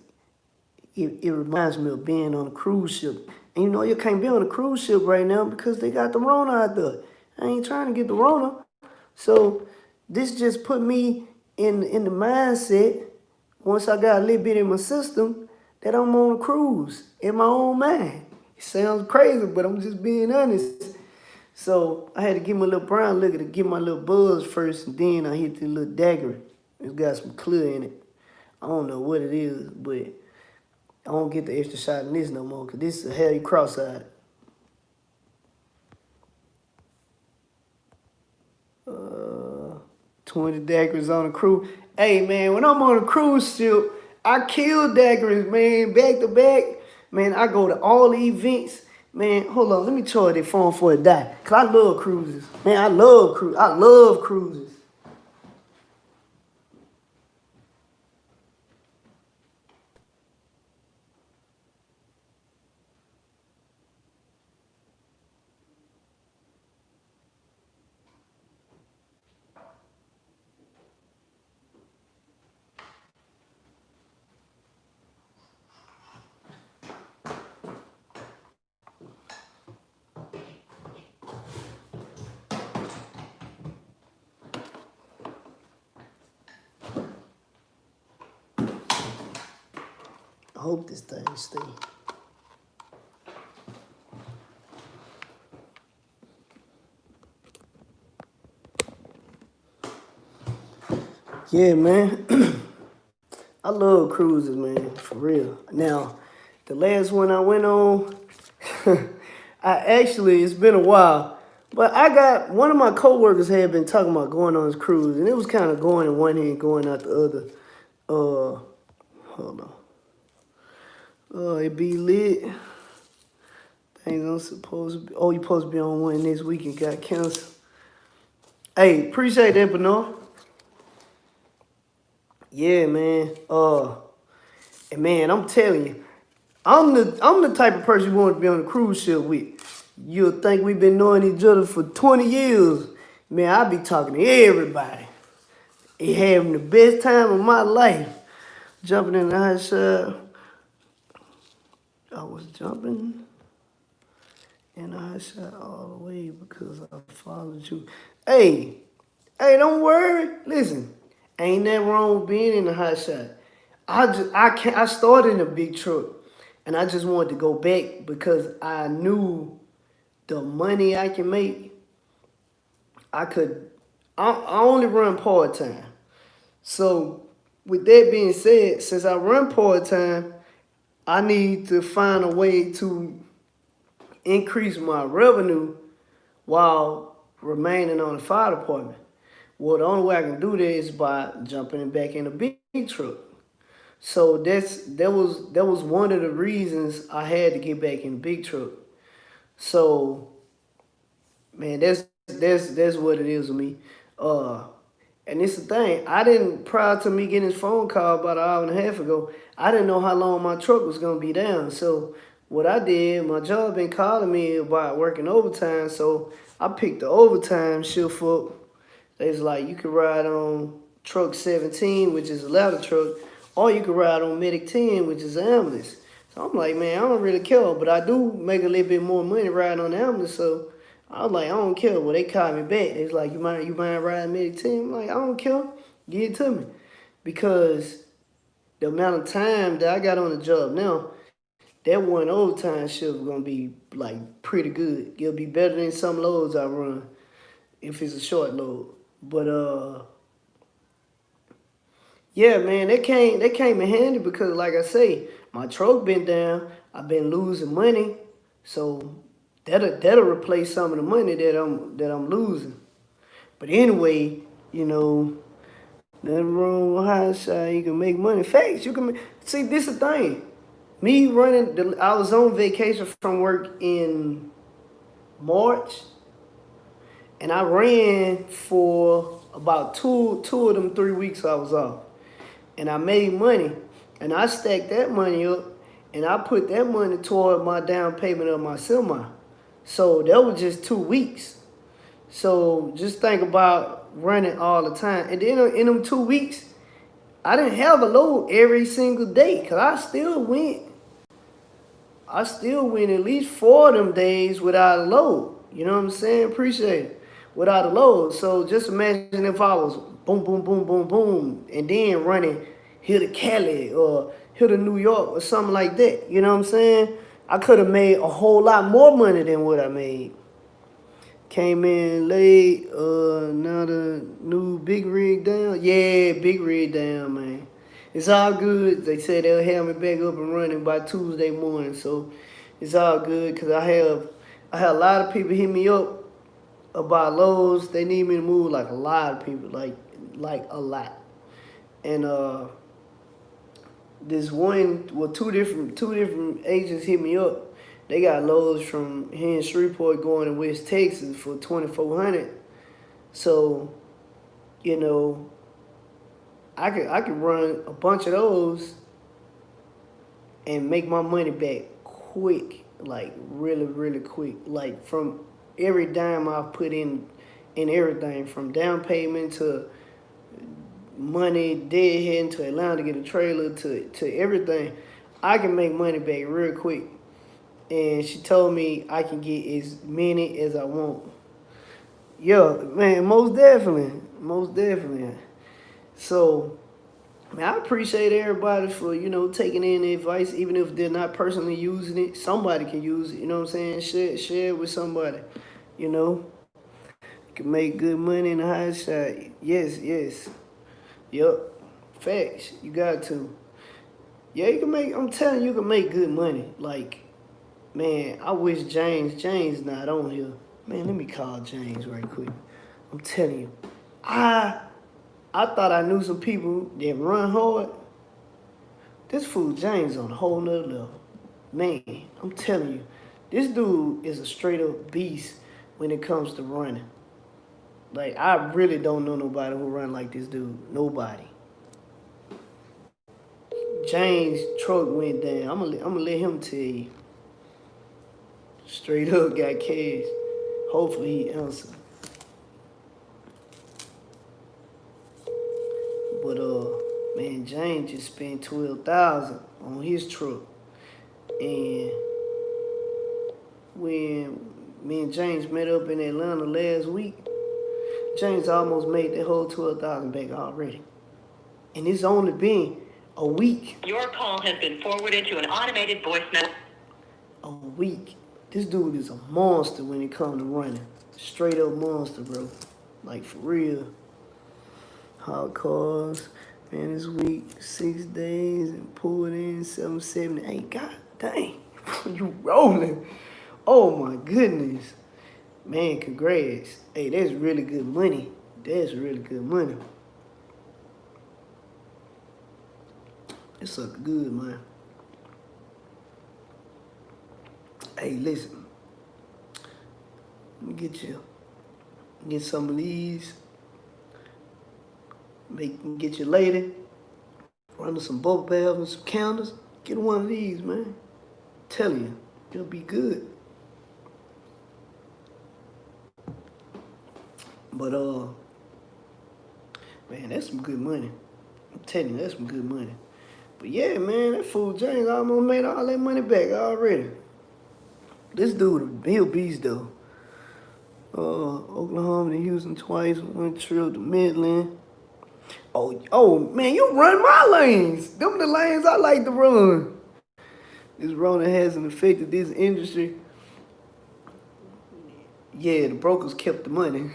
it reminds me of being on a cruise ship. And you know you can't be on a cruise ship right now because they got the Rona out there. I ain't trying to get the Rona. So this just put me in the mindset, once I got a little bit in my system, that I'm on a cruise in my own mind. It sounds crazy, but I'm just being honest. So I had to give my little brown liquor to get my little buzz first, and then I hit the little dagger. It's got some clear in it. I don't know what it is, but I don't get the extra shot in this no more, because this is a hell you cross-eyed. 20 daiquiris on a cruise. Hey, man, when I'm on a cruise ship, I kill daiquiris, man, back to back. Man, I go to all the events. Man, hold on, let me charge that phone for a die. Because I love cruises. Man, I love cruises. I hope this thing stays. Yeah, man. I love cruises, man, for real. Now, the last one I went on, it's been a while, but I got one of my coworkers had been talking about going on this cruise, and it was kind of going in one hand, going out the other. Hold on. It be lit. Things I'm supposed to be. Oh, you supposed to be on one this weekend, got canceled. Hey, appreciate that, Bernard. Yeah, man. And man, I'm telling you, I'm the type of person you want to be on a cruise ship with. You'll think we've been knowing each other for 20 years. Man, I be talking to everybody. And having the best time of my life. Jumping in the hot shot. I was jumping in the hot shot all the way because I followed you. Hey, don't worry. Listen, ain't nothing wrong with being in the hot shot. I started in a big truck, and I just wanted to go back because I knew the money I can make. I could. I only run part time, so with that being said, since I run part time, I need to find a way to increase my revenue while remaining on the fire department. Well, the only way I can do that is by jumping back in a big truck. So that was one of the reasons I had to get back in the big truck. So man, that's what it is with me. Uh, and it's the thing. I didn't prior to me getting this phone call about an hour and a half ago. I didn't know how long my truck was gonna be down. So what I did, my job been calling me about working overtime. So I picked the overtime shift up. It's like you can ride on truck 17, which is a ladder truck, or you can ride on medic 10, which is an ambulance. So I'm like, man, I don't really care, but I do make a little bit more money riding on the ambulance. So I was like, I don't care. Well, they called me back. It's like, you mind riding medic 10? I'm like, I don't care. Give it to me. Because the amount of time that I got on the job now, that one overtime shift gonna be like pretty good. It'll be better than some loads I run if it's a short load. But yeah, man, they came in handy because like I say, my truck been down. I've been losing money, so that'll replace some of the money that I'm losing. But anyway, you know, nothing wrong with hindsight. You can make money. Facts, you can see. This is the thing. Me running, I was on vacation from work in March, and I ran for about two of them 3 weeks I was off, and I made money, and I stacked that money up, and I put that money toward my down payment of my semi. So that was just 2 weeks. So just think about running all the time, and then in them 2 weeks, I didn't have a load every single day, cause I still went at least 4 of them days without a load. You know what I'm saying? Appreciate it. Without a load. So just imagine if I was boom, boom, boom, boom, boom, and then running here to Cali or here to New York or something like that. You know what I'm saying? I could have made a whole lot more money than what I made. Came in late. Now the new big rig down. Yeah, big rig down, man. It's all good. They said they'll have me back up and running by Tuesday morning, so it's all good. Cause I had a lot of people hit me up about loads. They need me to move like a lot of people, like a lot. And this one, well, two different agents hit me up. They got loads from here in Shreveport going to West Texas for 2,400. So, you know, I could run a bunch of those and make my money back quick, like really, really quick. Like from every dime I've put in everything, from down payment to money, deadheading to Atlanta to get a trailer to everything, I can make money back real quick. And she told me I can get as many as I want. Yeah, man, most definitely. Most definitely. So, man, I appreciate everybody for, taking in the advice, even if they're not personally using it. Somebody can use it, you know what I'm saying? Share it with somebody, you know. You can make good money in the high side. Yes, yes. Yup. Facts. You got to. Yeah, I'm telling you, you can make good money. Like, man, I wish James not on here. Man, let me call James right quick. I'm telling you, I thought I knew some people that run hard. This fool James on a whole nother level. Man, I'm telling you, this dude is a straight up beast when it comes to running. Like, I really don't know nobody who run like this dude. Nobody. James' truck went down. I'm gonna let him tell you. Straight up got cash. Hopefully he answers. But man, James just spent 12,000 on his truck, and when me and James met up in Atlanta last week, James almost made that whole 12,000 back already, and it's only been a week.
Your call has been forwarded to an automated voicemail.
A week. This dude is a monster when it comes to running. Straight up monster, bro. Like, for real. Hot cars. Man, this week, 6 days, and pulled in 778. God dang. You rolling. Oh, my goodness. Man, congrats. Hey, that's really good money. That's really good money. It's sucker good, man. Hey, listen. Let me get some of these. Get your lady. Run her some bubble baths and some candles. Get one of these, man. I'm telling you, it'll be good. But man, that's some good money. I'm telling you, that's some good money. But yeah, man, that fool James almost made all that money back already. This dude a real beast though. Oklahoma to Houston twice, one trip to Midland. Oh man, you run my lanes. Them the lanes I like to run. this Rona hasn't affected this industry. Yeah, the brokers kept the money.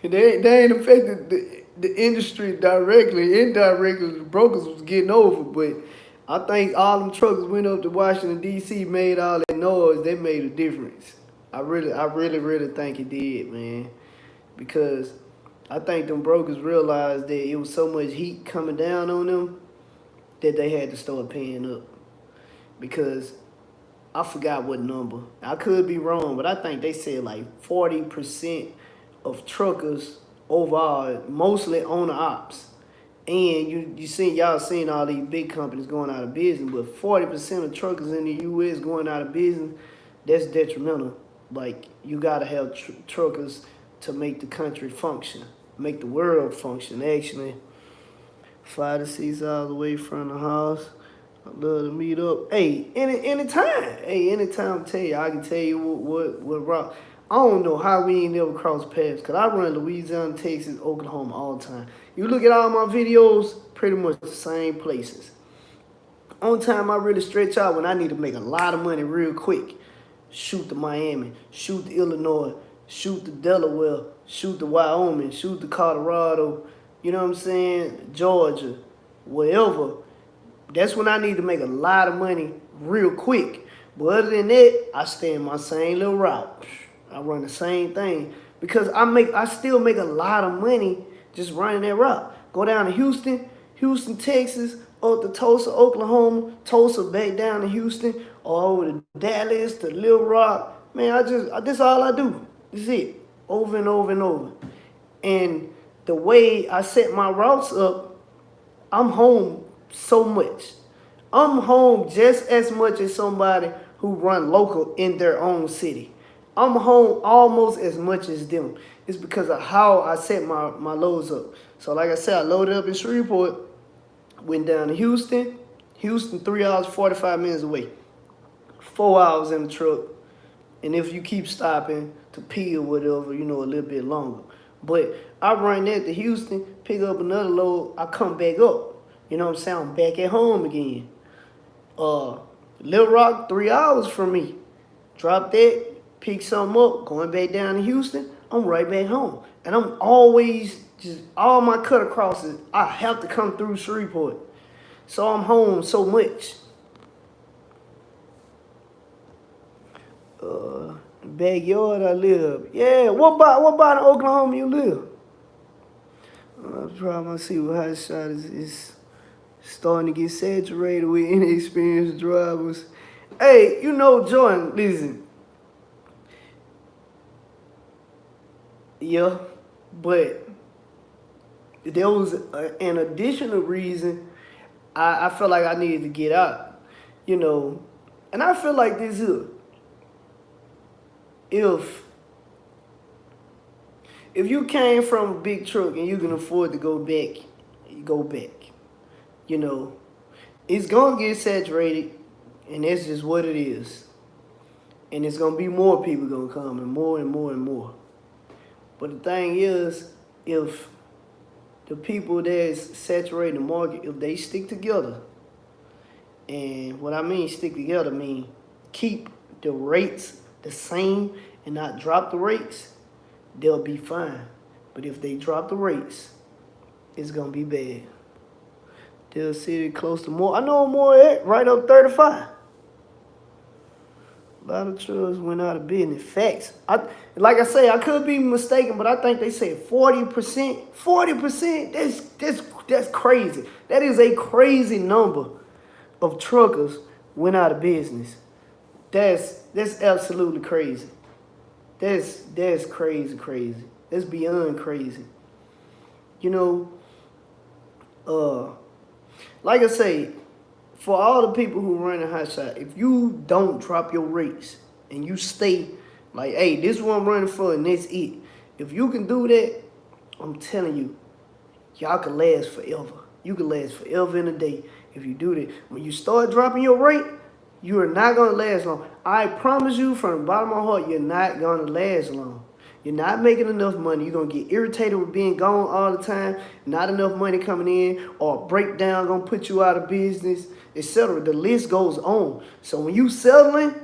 They ain't affected the industry directly. Indirectly, the brokers was getting over. But I think all them truckers went up to Washington D.C., made all that noise. They made a difference. I really think it did, man. Because I think them brokers realized that it was so much heat coming down on them that they had to start paying up. Because I forgot what number. I could be wrong, but I think they said like 40% of truckers overall, mostly owner ops. And y'all seen all these big companies going out of business, but 40% of truckers in the US going out of business, that's detrimental. Like, you gotta have truckers to make the country function, make the world function, actually. 5 to 6 hours away from the house. I'd love to meet up. Hey, anytime. Hey, anytime, I can tell you what route. I don't know how we ain't never crossed paths, because I run Louisiana, Texas, Oklahoma all the time. You look at all my videos, pretty much the same places. Only time I really stretch out when I need to make a lot of money real quick. Shoot to Miami, shoot to Illinois, shoot to Delaware, shoot to Wyoming, shoot to Colorado, you know what I'm saying, Georgia, wherever. That's when I need to make a lot of money real quick. But other than that, I stay in my same little route. I run the same thing because I still make a lot of money just running that route. Go down to Houston, Texas, up to Tulsa, Oklahoma, Tulsa back down to Houston, or over to Dallas, to Little Rock. Man, that's all I do. That's it. Over and over and over. And the way I set my routes up, I'm home so much. I'm home just as much as somebody who run local in their own city. I'm home almost as much as them. It's because of how I set my loads up. So like I said, I loaded up in Shreveport, went down to Houston, 3 hours, 45 minutes away. 4 hours in the truck. And if you keep stopping to pee or whatever, a little bit longer. But I run that to Houston, pick up another load, I come back up. You know what I'm saying? I'm back at home again. Little Rock, 3 hours from me. Drop that, pick something up, going back down to Houston, I'm right back home. And I'm always, all my cut acrosses, I have to come through Shreveport. So I'm home so much. Backyard I live. Yeah, what about in Oklahoma you live? I'm trying to see what hot shot is starting to get saturated with inexperienced drivers. Hey, Jordan, listen. Yeah, but there was an additional reason I felt like I needed to get out, and I feel like this is, if you came from a big truck and you can afford to go back, you go back. It's gonna get saturated, and that's just what it is. And it's gonna be more people gonna come, and more and more and more. But the thing is, if the people that's saturating the market, if they stick together, and what I mean stick together, mean keep the rates the same and not drop the rates, they'll be fine. But if they drop the rates, it's gonna be bad. They'll see it close to more. I know more at right up 35. A lot of trucks went out of business. Facts. Like I say, I could be mistaken, but I think they said 40%. 40%. That's crazy. That is a crazy number of truckers went out of business. That's absolutely crazy. That's crazy. That's beyond crazy. Like I say, for all the people who run a hot shot, if you don't drop your rates and you stay like, hey, this is what I'm running for and that's it. If you can do that, I'm telling you, y'all can last forever. You can last forever in a day if you do that. When you start dropping your rate, you are not going to last long. I promise you from the bottom of my heart, you're not going to last long. You're not making enough money. You're going to get irritated with being gone all the time, not enough money coming in, or a breakdown going to put you out of business, etc. The list goes on. So when you settling,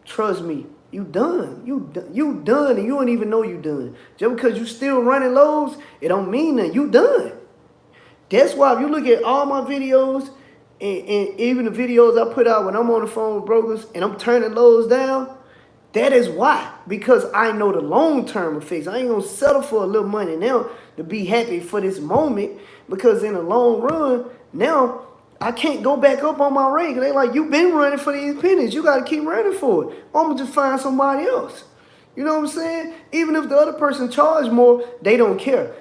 trust me, you done. You done, and you don't even know you done. Just because you still running lows, it don't mean that you done. That's why if you look at all my videos, and even the videos I put out when I'm on the phone with brokers and I'm turning lows down, that is why. Because I know the long-term effects. I ain't going to settle for a little money now to be happy for this moment, because in the long run, now I can't go back up on my rate. They like, you been running for these pennies. You got to keep running for it. I'm going to just find somebody else. You know what I'm saying? Even if the other person charge more, they don't care.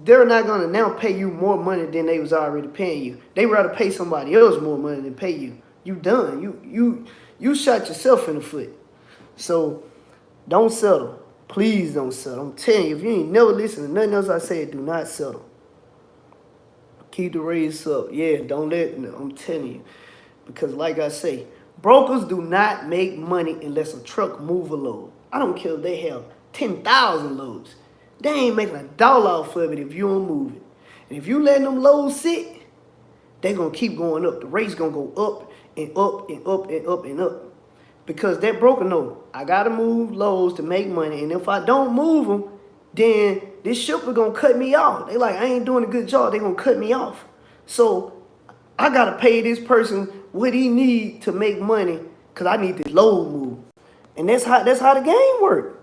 They're not going to now pay you more money than they was already paying you. They rather pay somebody else more money than pay you. You done. You shot yourself in the foot. So don't settle. Please don't settle. I'm telling you, if you ain't never listened to nothing else I said, do not settle. Keep the rates up. Yeah, don't let, I'm telling you. Because like I say, brokers do not make money unless a truck move a load. I don't care if they have 10,000 loads. They ain't making $1 off of it if you don't move it. And if you letting them loads sit, they're going to keep going up. The rate's going to go up and up and up and up and up. Because that broker know, I got to move loads to make money. And if I don't move them, then this shipper going to cut me off. They like, I ain't doing a good job. They going to cut me off. So I got to pay this person what he need to make money, because I need this load move. And that's how the game works.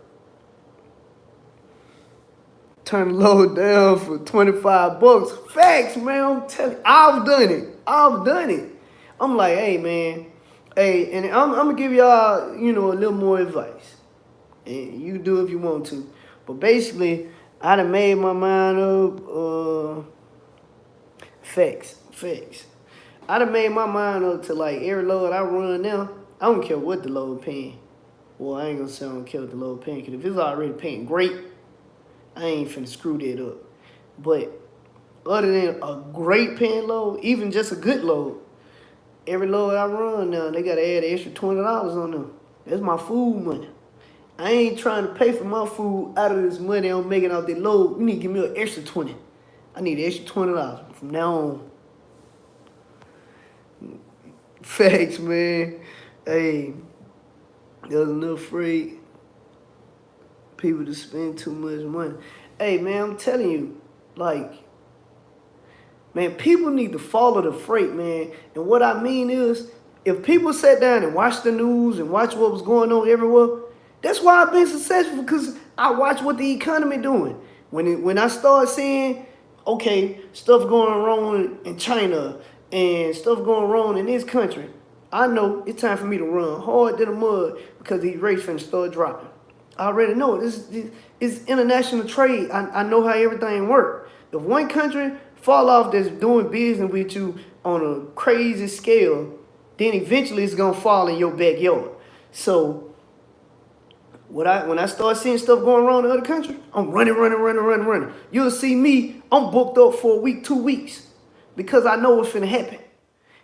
Turn the load down for $25. Facts, man. I'm telling you, I've done it. I'm like, hey, man. Hey, and I'm going to give y'all, a little more advice. And you do if you want to. But basically, I done made my mind up. Facts. I done made my mind up to, like, every load I run now, I don't care what the load paying. Well, I ain't going to say I don't care what the load paying, because if it's already paying great, I ain't finna screw that up. But other than a great paying load, even just a good load, every load I run now, they got to add an extra $20 on them. That's my food money. I ain't trying to pay for my food out of this money I'm making out that load. You need to give me an extra 20. I need an extra $20 from now on. Facts, man. Hey, there's enough freight. People to spend too much money. Hey, man, I'm telling you, like, man, people need to follow the freight, man. And what I mean is, if people sat down and watched the news and watched what was going on everywhere, that's why I've been successful, because I watch what the economy doing. When I start seeing, okay, stuff going wrong in China and stuff going wrong in this country, I know it's time for me to run hard to the mud, because these rates finna start dropping. I already know it. This is international trade. I know how everything works. If one country fall off that's doing business with you on a crazy scale, then eventually it's gonna fall in your backyard. So when I start seeing stuff going wrong in other countries, I'm running. You'll see me, I'm booked up for a week, 2 weeks, because I know what's finna happen.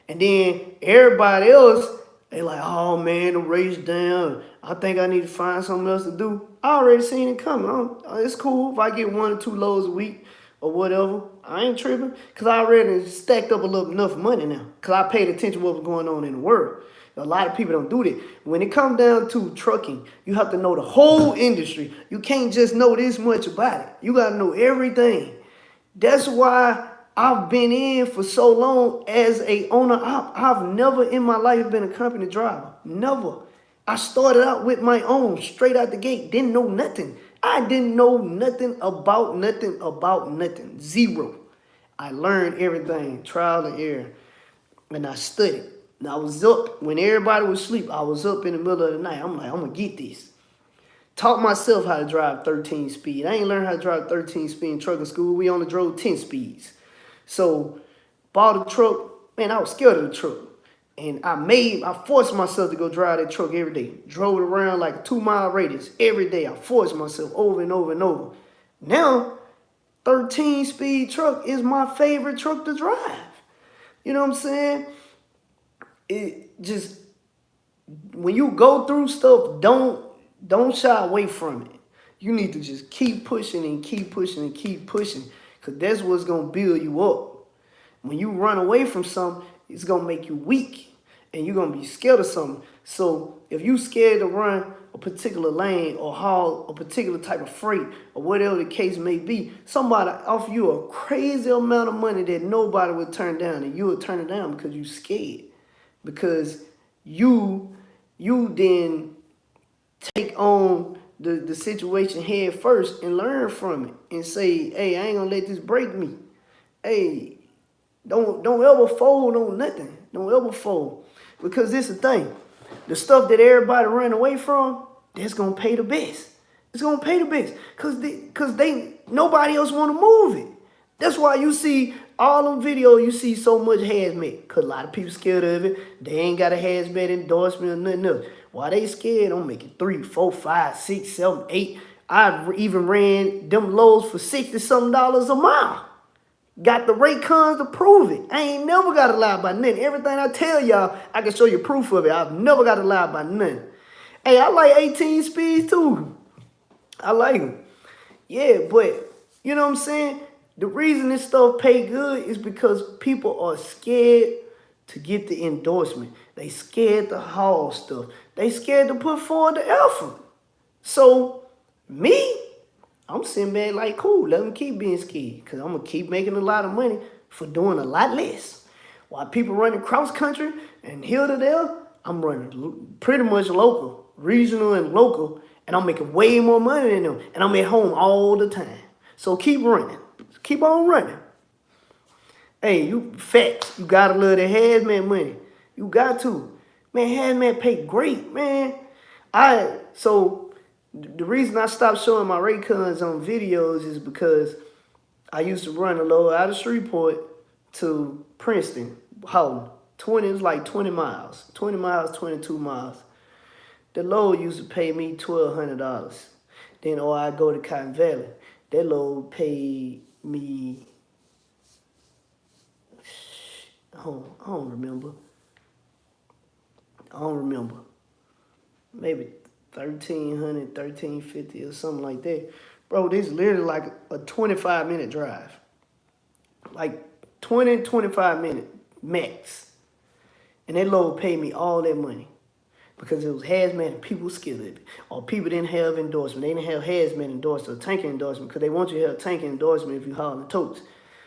And then everybody else, they like, oh man, the rate's down. I think I need to find something else to do. I already seen it coming. It's cool if I get 1 or 2 loads a week or whatever. I ain't tripping, because I already stacked up enough money now, because I paid attention to what was going on in the world. A lot of people don't do that. When it comes down to trucking, you have to know the whole industry. You can't just know this much about it. You got to know everything. That's why I've been in for so long as a owner. I've never in my life been a company driver. Never. I started out with my own, straight out the gate. Didn't know nothing. I didn't know nothing about nothing. Zero. I learned everything, trial and error. And I studied. And I was up when everybody was asleep. I was up in the middle of the night. I'm like, I'm going to get this. Taught myself how to drive 13 speed. I ain't learned how to drive 13 speed in trucking school. We only drove 10 speeds. So, bought a truck. Man, I was scared of the truck. And I forced myself to go drive that truck every day. Drove it around like a 2-mile radius every day. I forced myself over and over and over. Now, 13 speed truck is my favorite truck to drive. You know what I'm saying? It just, when you go through stuff, don't shy away from it. You need to just keep pushing and keep pushing and keep pushing, because that's what's going to build you up. When you run away from something, it's going to make you weak, and you're going to be scared of something. So if you scared to run a particular lane or haul a particular type of freight or whatever the case may be, somebody offer you a crazy amount of money that nobody would turn down, and you would turn it down because you scared. Because you then take on the situation head first and learn from it and say, hey, I ain't gonna let this break me. Hey, don't ever fold on nothing. Don't ever fold. Because this is the thing. The stuff that everybody run away from, that's gonna pay the best. It's gonna pay the best. Cause nobody else wanna move it. That's why you see all them videos, you see so much hazmat. Because a lot of people scared of it. They ain't got a hazmat endorsement or nothing else. Why they scared? I'm making 3, 4, 5, 6, 7, 8. I even ran them loads for $60-something a mile. Got the rate cons to prove it. I ain't never got to lie about nothing. Everything I tell y'all, I can show you proof of it. I've never got to lie about nothing. Hey, I like 18 speeds too. I like them. Yeah, but you know what I'm saying? The reason this stuff pay good is because people are scared to get the endorsement. They scared to haul stuff. They scared to put forward the effort. So, me, I'm sitting back like, cool, let them keep being scared. Because I'm going to keep making a lot of money for doing a lot less. While people running cross country and here to there, I'm running pretty much local, regional and local. And I'm making way more money than them. And I'm at home all the time. So keep running. Keep on running. Hey, you facts. You gotta love the hazmat money. You got to. Man, hazmat pay great, man. So the reason I stopped showing my rate cons on videos is because I used to run a load out of Shreveport to Princeton. How? It was like 20 miles. 20 miles, 22 miles. The load used to pay me $1,200. Then I go to Cotton Valley. That load paid me, I don't remember. Maybe $1,300, $1,350 or something like that. Bro, this is literally like a 25-minute drive. Like 20, 25 minutes max. And that load paid me all that money. Because it was hazmat and people scared of it. Or people didn't have endorsement. They didn't have hazmat endorsement or tanker endorsement because they want you to have a tanker endorsement if you haul the totes.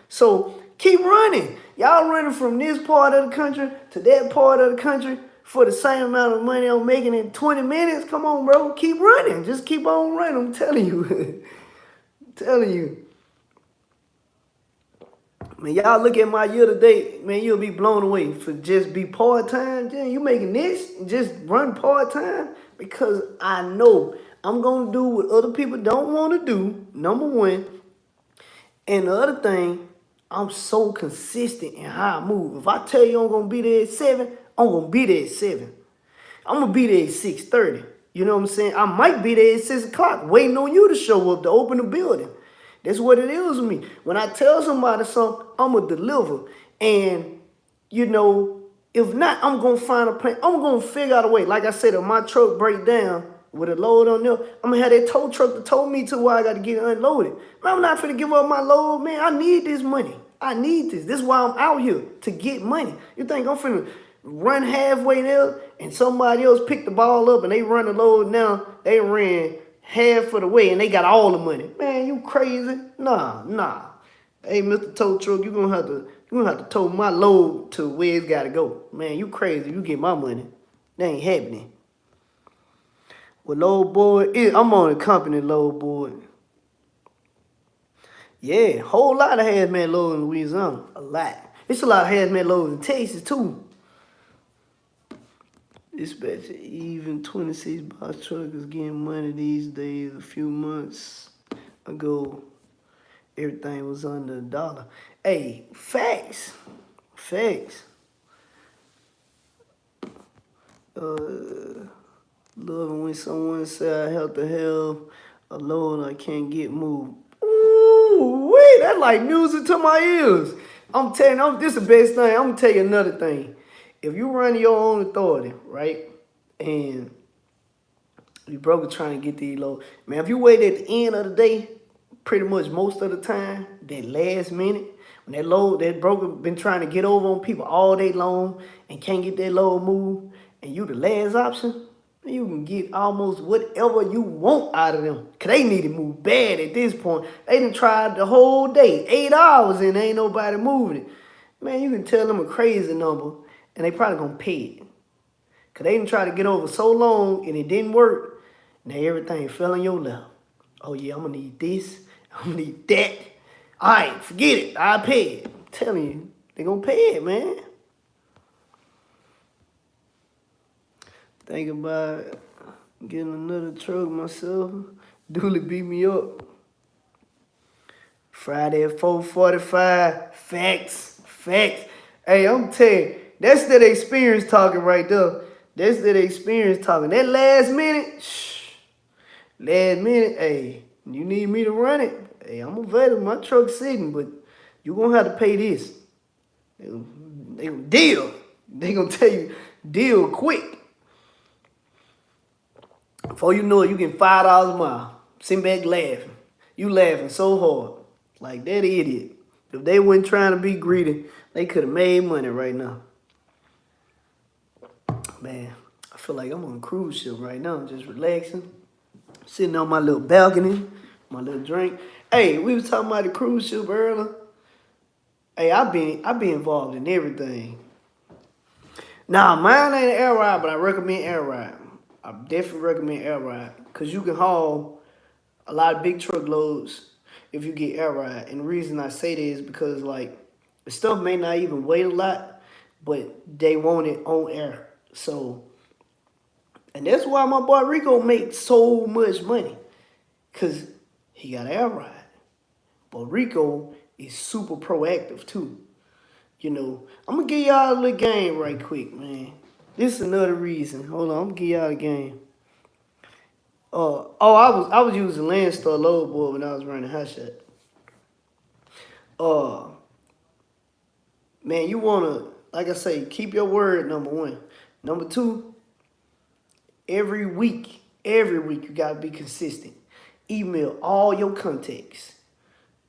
So keep running. Y'all running from this part of the country to that part of the country for the same amount of money I'm making in 20 minutes. Come on, bro. Keep running. Just keep on running. I'm telling you. I'm telling you. Man, y'all look at my year to date, man, you'll be blown away. For just be part-time, you making this, just run part-time, because I know I'm going to do what other people don't want to do, number one. And the other thing, I'm so consistent in how I move. If I tell you I'm going to be there at 7, I'm going to be there at 7. I'm going to be there at 6:30. You know what I'm saying? I might be there at 6 o'clock waiting on you to show up to open the building. That's what it is with me. When I tell somebody something, I'm going to deliver. And, you know, if not, I'm going to find a plan. I'm going to figure out a way. Like I said, if my truck break down with a load on there, I'm going to have that tow truck to tow me to where I got to get it unloaded. Man, I'm not finna give up my load, man. I need this money. I need this. This is why I'm out here, to get money. You think I'm finna run halfway there and somebody else pick the ball up and they run the load now? They ran half of the way and they got all the money. Man, you crazy? Nah. Hey, Mr. Tow Truck, you're gonna have to tow my load to where it's gotta go. Man, you crazy. You get my money. That ain't happening. Well, load board, I'm on a company load board. Yeah, whole lot of hazmat loads in Louisiana. A lot. It's a lot of hazmat loads in Texas too. Dispatcher even 26 box truckers getting money these days. A few months ago, everything was under $1. Hey, facts. Loving when someone say I have to have a load I can't get moved. Ooh, wait, that's like music to my ears. I'm telling you, this is the best thing. I'm gonna tell you another thing. If you run your own authority, right, and You broker trying to get these low. Man, if you wait at the end of the day, pretty much most of the time, that last minute, when that broker been trying to get over on people all day long and can't get that low move, and you the last option, you can get almost whatever you want out of them. Cause they need to move bad at this point. They done tried the whole day, 8 hours, and ain't nobody moving it. Man, you can tell them a crazy number, and they probably gonna pay it. Cause they done tried to get over so long, and it didn't work. Now everything fell on your lap. Oh yeah, I'm gonna need this. I'm gonna need that. All right, forget it. I'll pay it. I'm telling you, they gonna pay it, man. Thinking about getting another truck myself. Dooley beat me up. Friday at 4:45. Facts. Hey, I'm telling you, that's that experience talking right there. That's that experience talking. That last minute, hey, you need me to run it? Hey, I'm available. My truck's sitting, but you gonna have to pay this. They gonna deal. They gonna tell you, deal quick. Before you know it, you getting $5 a mile. Sitting back laughing. You laughing so hard. Like that idiot. If they weren't trying to be greedy, they could have made money right now. Man, I feel like I'm on a cruise ship right now, just relaxing. Sitting on my little balcony, my little drink. Hey, we was talking about the cruise ship earlier. Hey, I be involved in everything. Nah, mine ain't an air ride, but I recommend air ride. I definitely recommend air ride because you can haul a lot of big truck loads if you get air ride. And the reason I say that is because like the stuff may not even weigh a lot, but they want it on air. So, and that's why my boy Rico makes so much money. Cause he got air ride. But Rico is super proactive too. You know, I'm gonna give y'all a little game right quick, man. This is another reason. Hold on, I'm gonna give y'all a game. I was using Landstar load board when I was running hot shot. Man, you wanna, like I say, keep your word, number one. Number two, every week you gotta be consistent. Email all your contacts.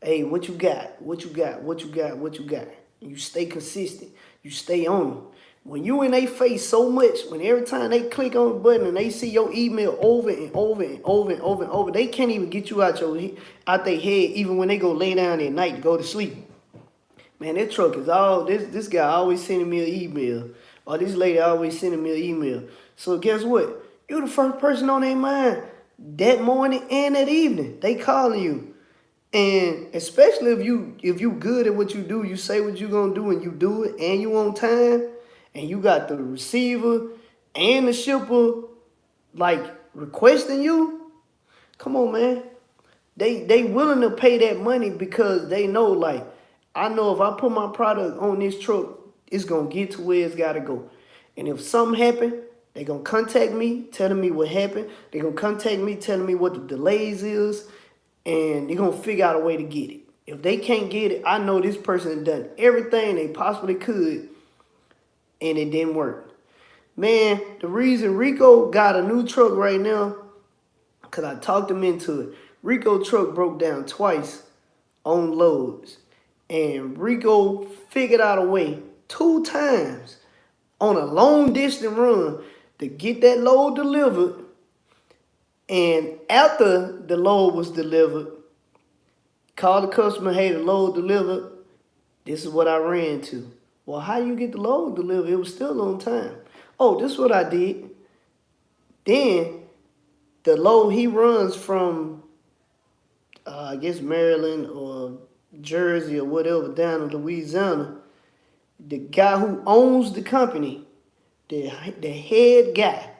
Hey, what you got? What you got? What you got? What you got? You stay consistent. You stay on them. When you in their face so much, when every time they click on the button and they see your email over and over and over and over and over, they can't even get you out their head even when they go lay down at night to go to sleep. Man, that truck is all, this guy always sending me an email. Or this lady always sending me an email. So guess what? You're the first person on their mind that morning and that evening. They calling you. And especially if you good at what you do, you say what you're gonna do and you do it and you on time and you got the receiver and the shipper like requesting you, come on, man. They willing to pay that money because they know like I know if I put my product on this truck, it's gonna get to where it's gotta go. And if something happen, they gonna contact me telling me what happened. They gonna contact me telling me what the delays is. And they're going to figure out a way to get it. If they can't get it, I know this person done everything they possibly could, and it didn't work. Man, the reason Rico got a new truck right now, because I talked him into it. Rico truck broke down twice on loads. And Rico figured out a way 2 times on a long distance run to get that load delivered. And after the load was delivered, called the customer, hey, the load delivered. This is what I ran to. Well, how you get the load delivered? It was still on time. Oh, this is what I did. Then the load he runs from, I guess Maryland or Jersey or whatever down to Louisiana. The guy who owns the company, the head guy,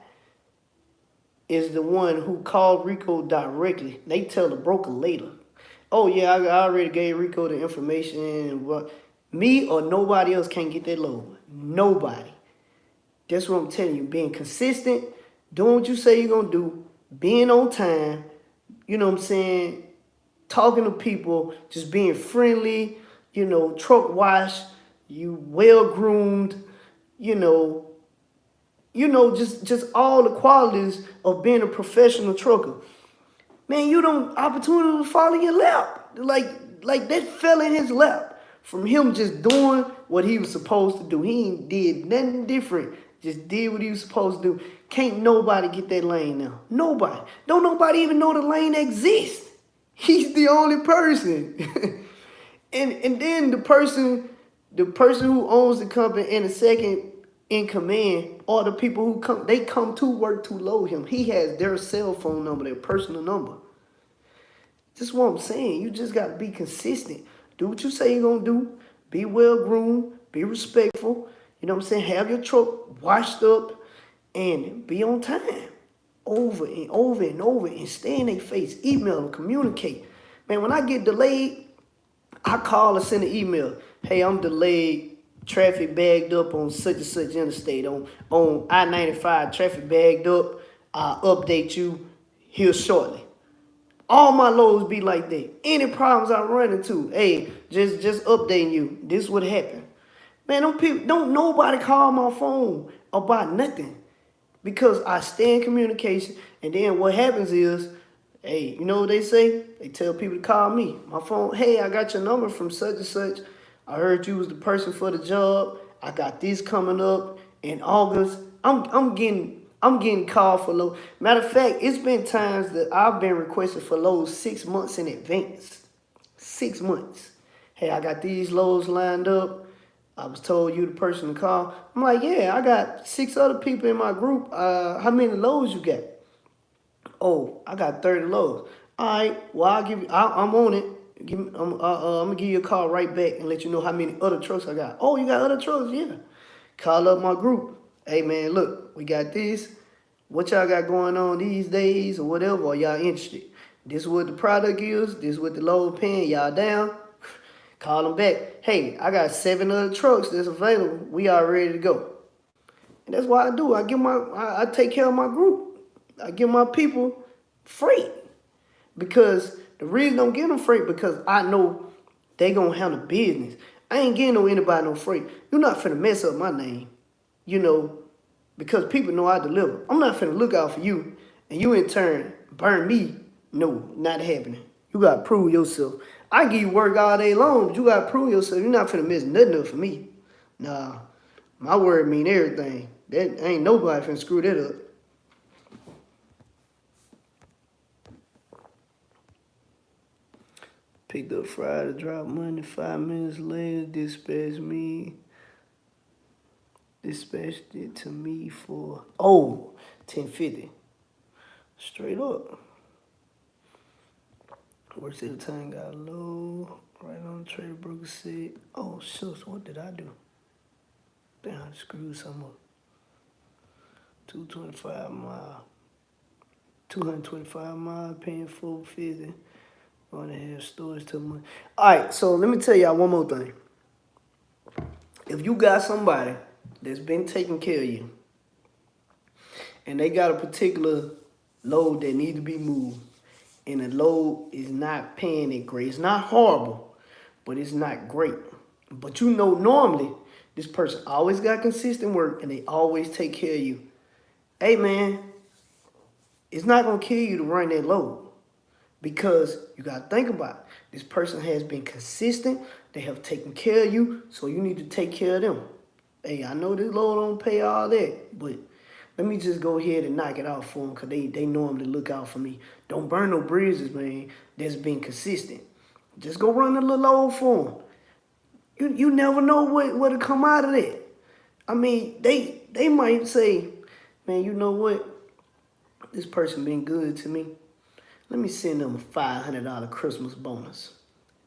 is the one who called Rico directly. They tell the broker later. Oh yeah, I already gave Rico the information. But me or nobody else can't get that load. Nobody. That's what I'm telling you. Being consistent, doing what you say you're gonna do, being on time, you know what I'm saying, talking to people, just being friendly, you know, truck wash, you well groomed, you know, just all the qualities of being a professional trucker. Man, you don't opportunity to fall in your lap. Like that fell in his lap from him just doing what he was supposed to do. He ain't did nothing different. Just did what he was supposed to do. Can't nobody get that lane now. Nobody. Don't nobody even know the lane exists. He's the only person. and then the person who owns the company and the second in command are the people who come to work to load him. He has their cell phone number, their personal number. Just what I'm saying. You just gotta be consistent. Do what you say you're gonna do. Be well groomed. Be respectful. You know what I'm saying? Have your truck washed up and be on time. Over and over and over and stay in their face. Email them, communicate. Man, when I get delayed, I call or send an email. Hey, I'm delayed. Traffic bagged up on such and such interstate. On I-95, traffic bagged up. I'll update you here shortly. All my loads be like that. Any problems I run into, hey, just updating you. This would happen. Man, don't nobody call my phone about nothing. Because I stay in communication, and then what happens is, hey, you know what they say? They tell people to call me. My phone, hey, I got your number from such and such. I heard you was the person for the job. I got this coming up in August. I'm getting called for loads. Matter of fact, it's been times that I've been requested for loads 6 months in advance. 6 months. Hey, I got these loads lined up. I was told you the person to call. I'm like, yeah, I got 6 other people in my group. How many loads you got? Oh, I got 30 loads. All right, well, I'm on it. I'm gonna give you a call right back and let you know how many other trucks I got. Oh, you got other trucks? Yeah. Call up my group. Hey, man, look, we got this. What y'all got going on these days or whatever? Are y'all interested? This is what the product is. This is what the load paying. Y'all down? Call them back. Hey, I got 7 other trucks that's available. We are ready to go. And that's what I do. I take care of my group. I give my people freight. Because the reason I'm getting them freight because I know they gonna handle business. I ain't getting anybody no freight. You're not finna mess up my name. Because people know I deliver. I'm not finna look out for you and you in turn burn me. No, not happening. You gotta prove yourself. I give you work all day long, but you gotta prove yourself. You're not finna mess nothing up for me. Nah, my word mean everything. That ain't nobody finna screw that up. Picked up Friday, dropped Monday, 5 minutes later, dispatched it to me for, $10.50. Straight up. Works at the time, got low, right on the trailer, broker said, oh, shucks, what did I do? Damn, I screwed something up. 225 miles, paying $4.50. On the have storage till money. All right, so let me tell y'all one more thing. If you got somebody that's been taking care of you, and they got a particular load that need to be moved, and the load is not paying it great, it's not horrible, but it's not great. But normally, this person always got consistent work, and they always take care of you. Hey, man, it's not going to kill you to run that load. Because you got to think about it. This person has been consistent. They have taken care of you, so you need to take care of them. Hey, I know this load don't pay all that, but let me just go ahead and knock it out for them because they normally look out for me. Don't burn no bridges, man, that's been consistent. Just go run a little load for them. You never know what'll come out of that. I mean, they might say, man, you know what? This person been good to me. Let me send them a $500 Christmas bonus.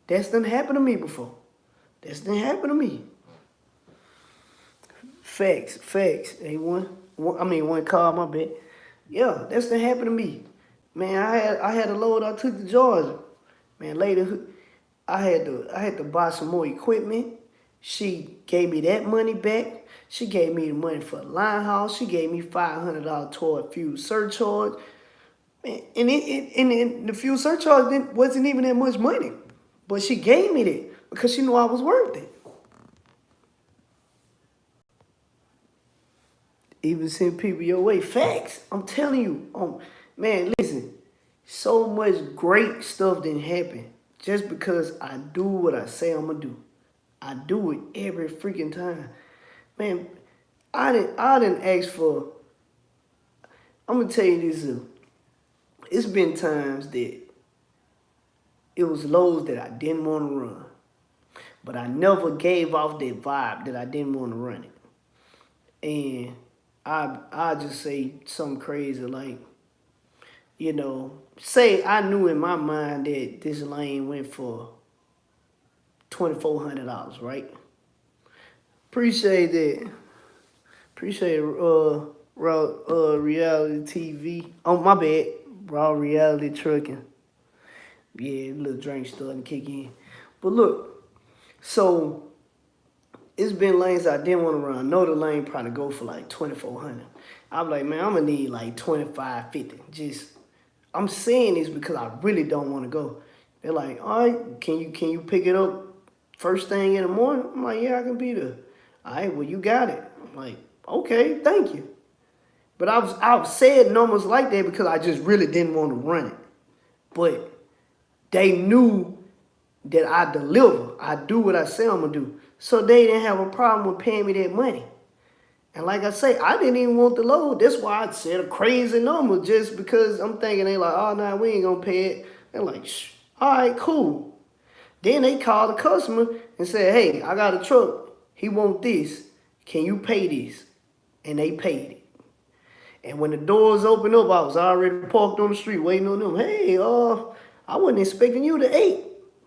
That's done happened to me before. That's done happened to me. Facts. Hey, one call, my bad. Yeah, that's done happened to me. Man, I had a load I took to Georgia. Man, later I had to buy some more equipment. She gave me that money back. She gave me the money for the line house. She gave me $500 toward fuel surcharge. And the fuel surcharge wasn't even that much money. But she gave me that because she knew I was worth it. even send people your way. Facts. I'm telling you. Man, listen. So much great stuff didn't happen just because I do what I say I'm gonna do. I do it every freaking time. Man, I didn't ask for. I'm gonna tell you this. It's been times that it was lows that I didn't want to run, but I never gave off that vibe that I didn't want to run it. And I just say something crazy like, say I knew in my mind that this lane went for $2,400, right? Appreciate that. Appreciate reality TV. Oh my bad, raw reality trucking. Yeah, little drink starting to kick in. But look, so it's been lanes I didn't want to run. I know the lane probably go for like 2,400. I'm like, man, I'm gonna need like 25, 50. I'm saying this because I really don't want to go. They're like, all right, can you pick it up first thing in the morning? I'm like, yeah, I can be there. All right, well, you got it. I'm like, okay, thank you. But I've said numbers like that because I just really didn't want to run it. But they knew that I deliver. I do what I say I'm gonna do. So they didn't have a problem with paying me that money. And like I say, I didn't even want the load. That's why I said a crazy number, just because I'm thinking they like, oh, nah, we ain't gonna pay it. They're like, shh, all right, cool. Then they called the customer and said, hey, I got a truck. He want this. Can you pay this? And they paid it. And when the doors opened up, I was already parked on the street waiting on them. Hey, I wasn't expecting you to 8.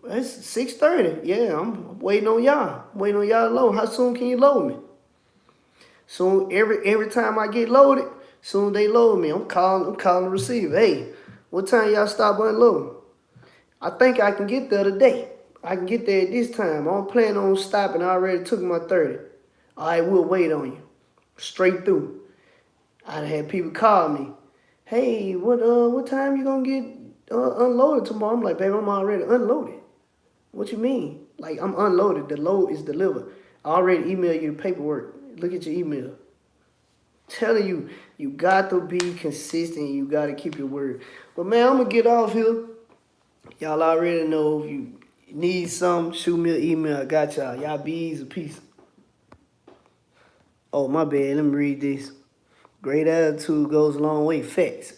It's 6:30. Yeah, I'm waiting on y'all. I'm waiting on y'all to load. How soon can you load me? So every time I get loaded, soon they load me. I'm calling the receiver. Hey, what time y'all stop unloading? I think I can get there today. I can get there at this time. I'm planning on stopping. I already took my 30. All right, we'll wait on you. Straight through. I had people call me. Hey, what time you gonna get unloaded tomorrow? I'm like, baby, I'm already unloaded. What you mean? Like, I'm unloaded. The load is delivered. I already emailed you the paperwork. Look at your email. Telling you, you got to be consistent. You got to keep your word. But, man, I'm going to get off here. Y'all already know if you need something, shoot me an email. I got y'all. Y'all be easy. Peace. Oh, my bad. Let me read this. Great attitude goes a long way. Facts.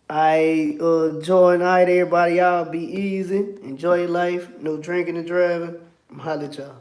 I joy night, everybody. Y'all be easy. Enjoy your life. No drinking and driving. I'm holla at y'all.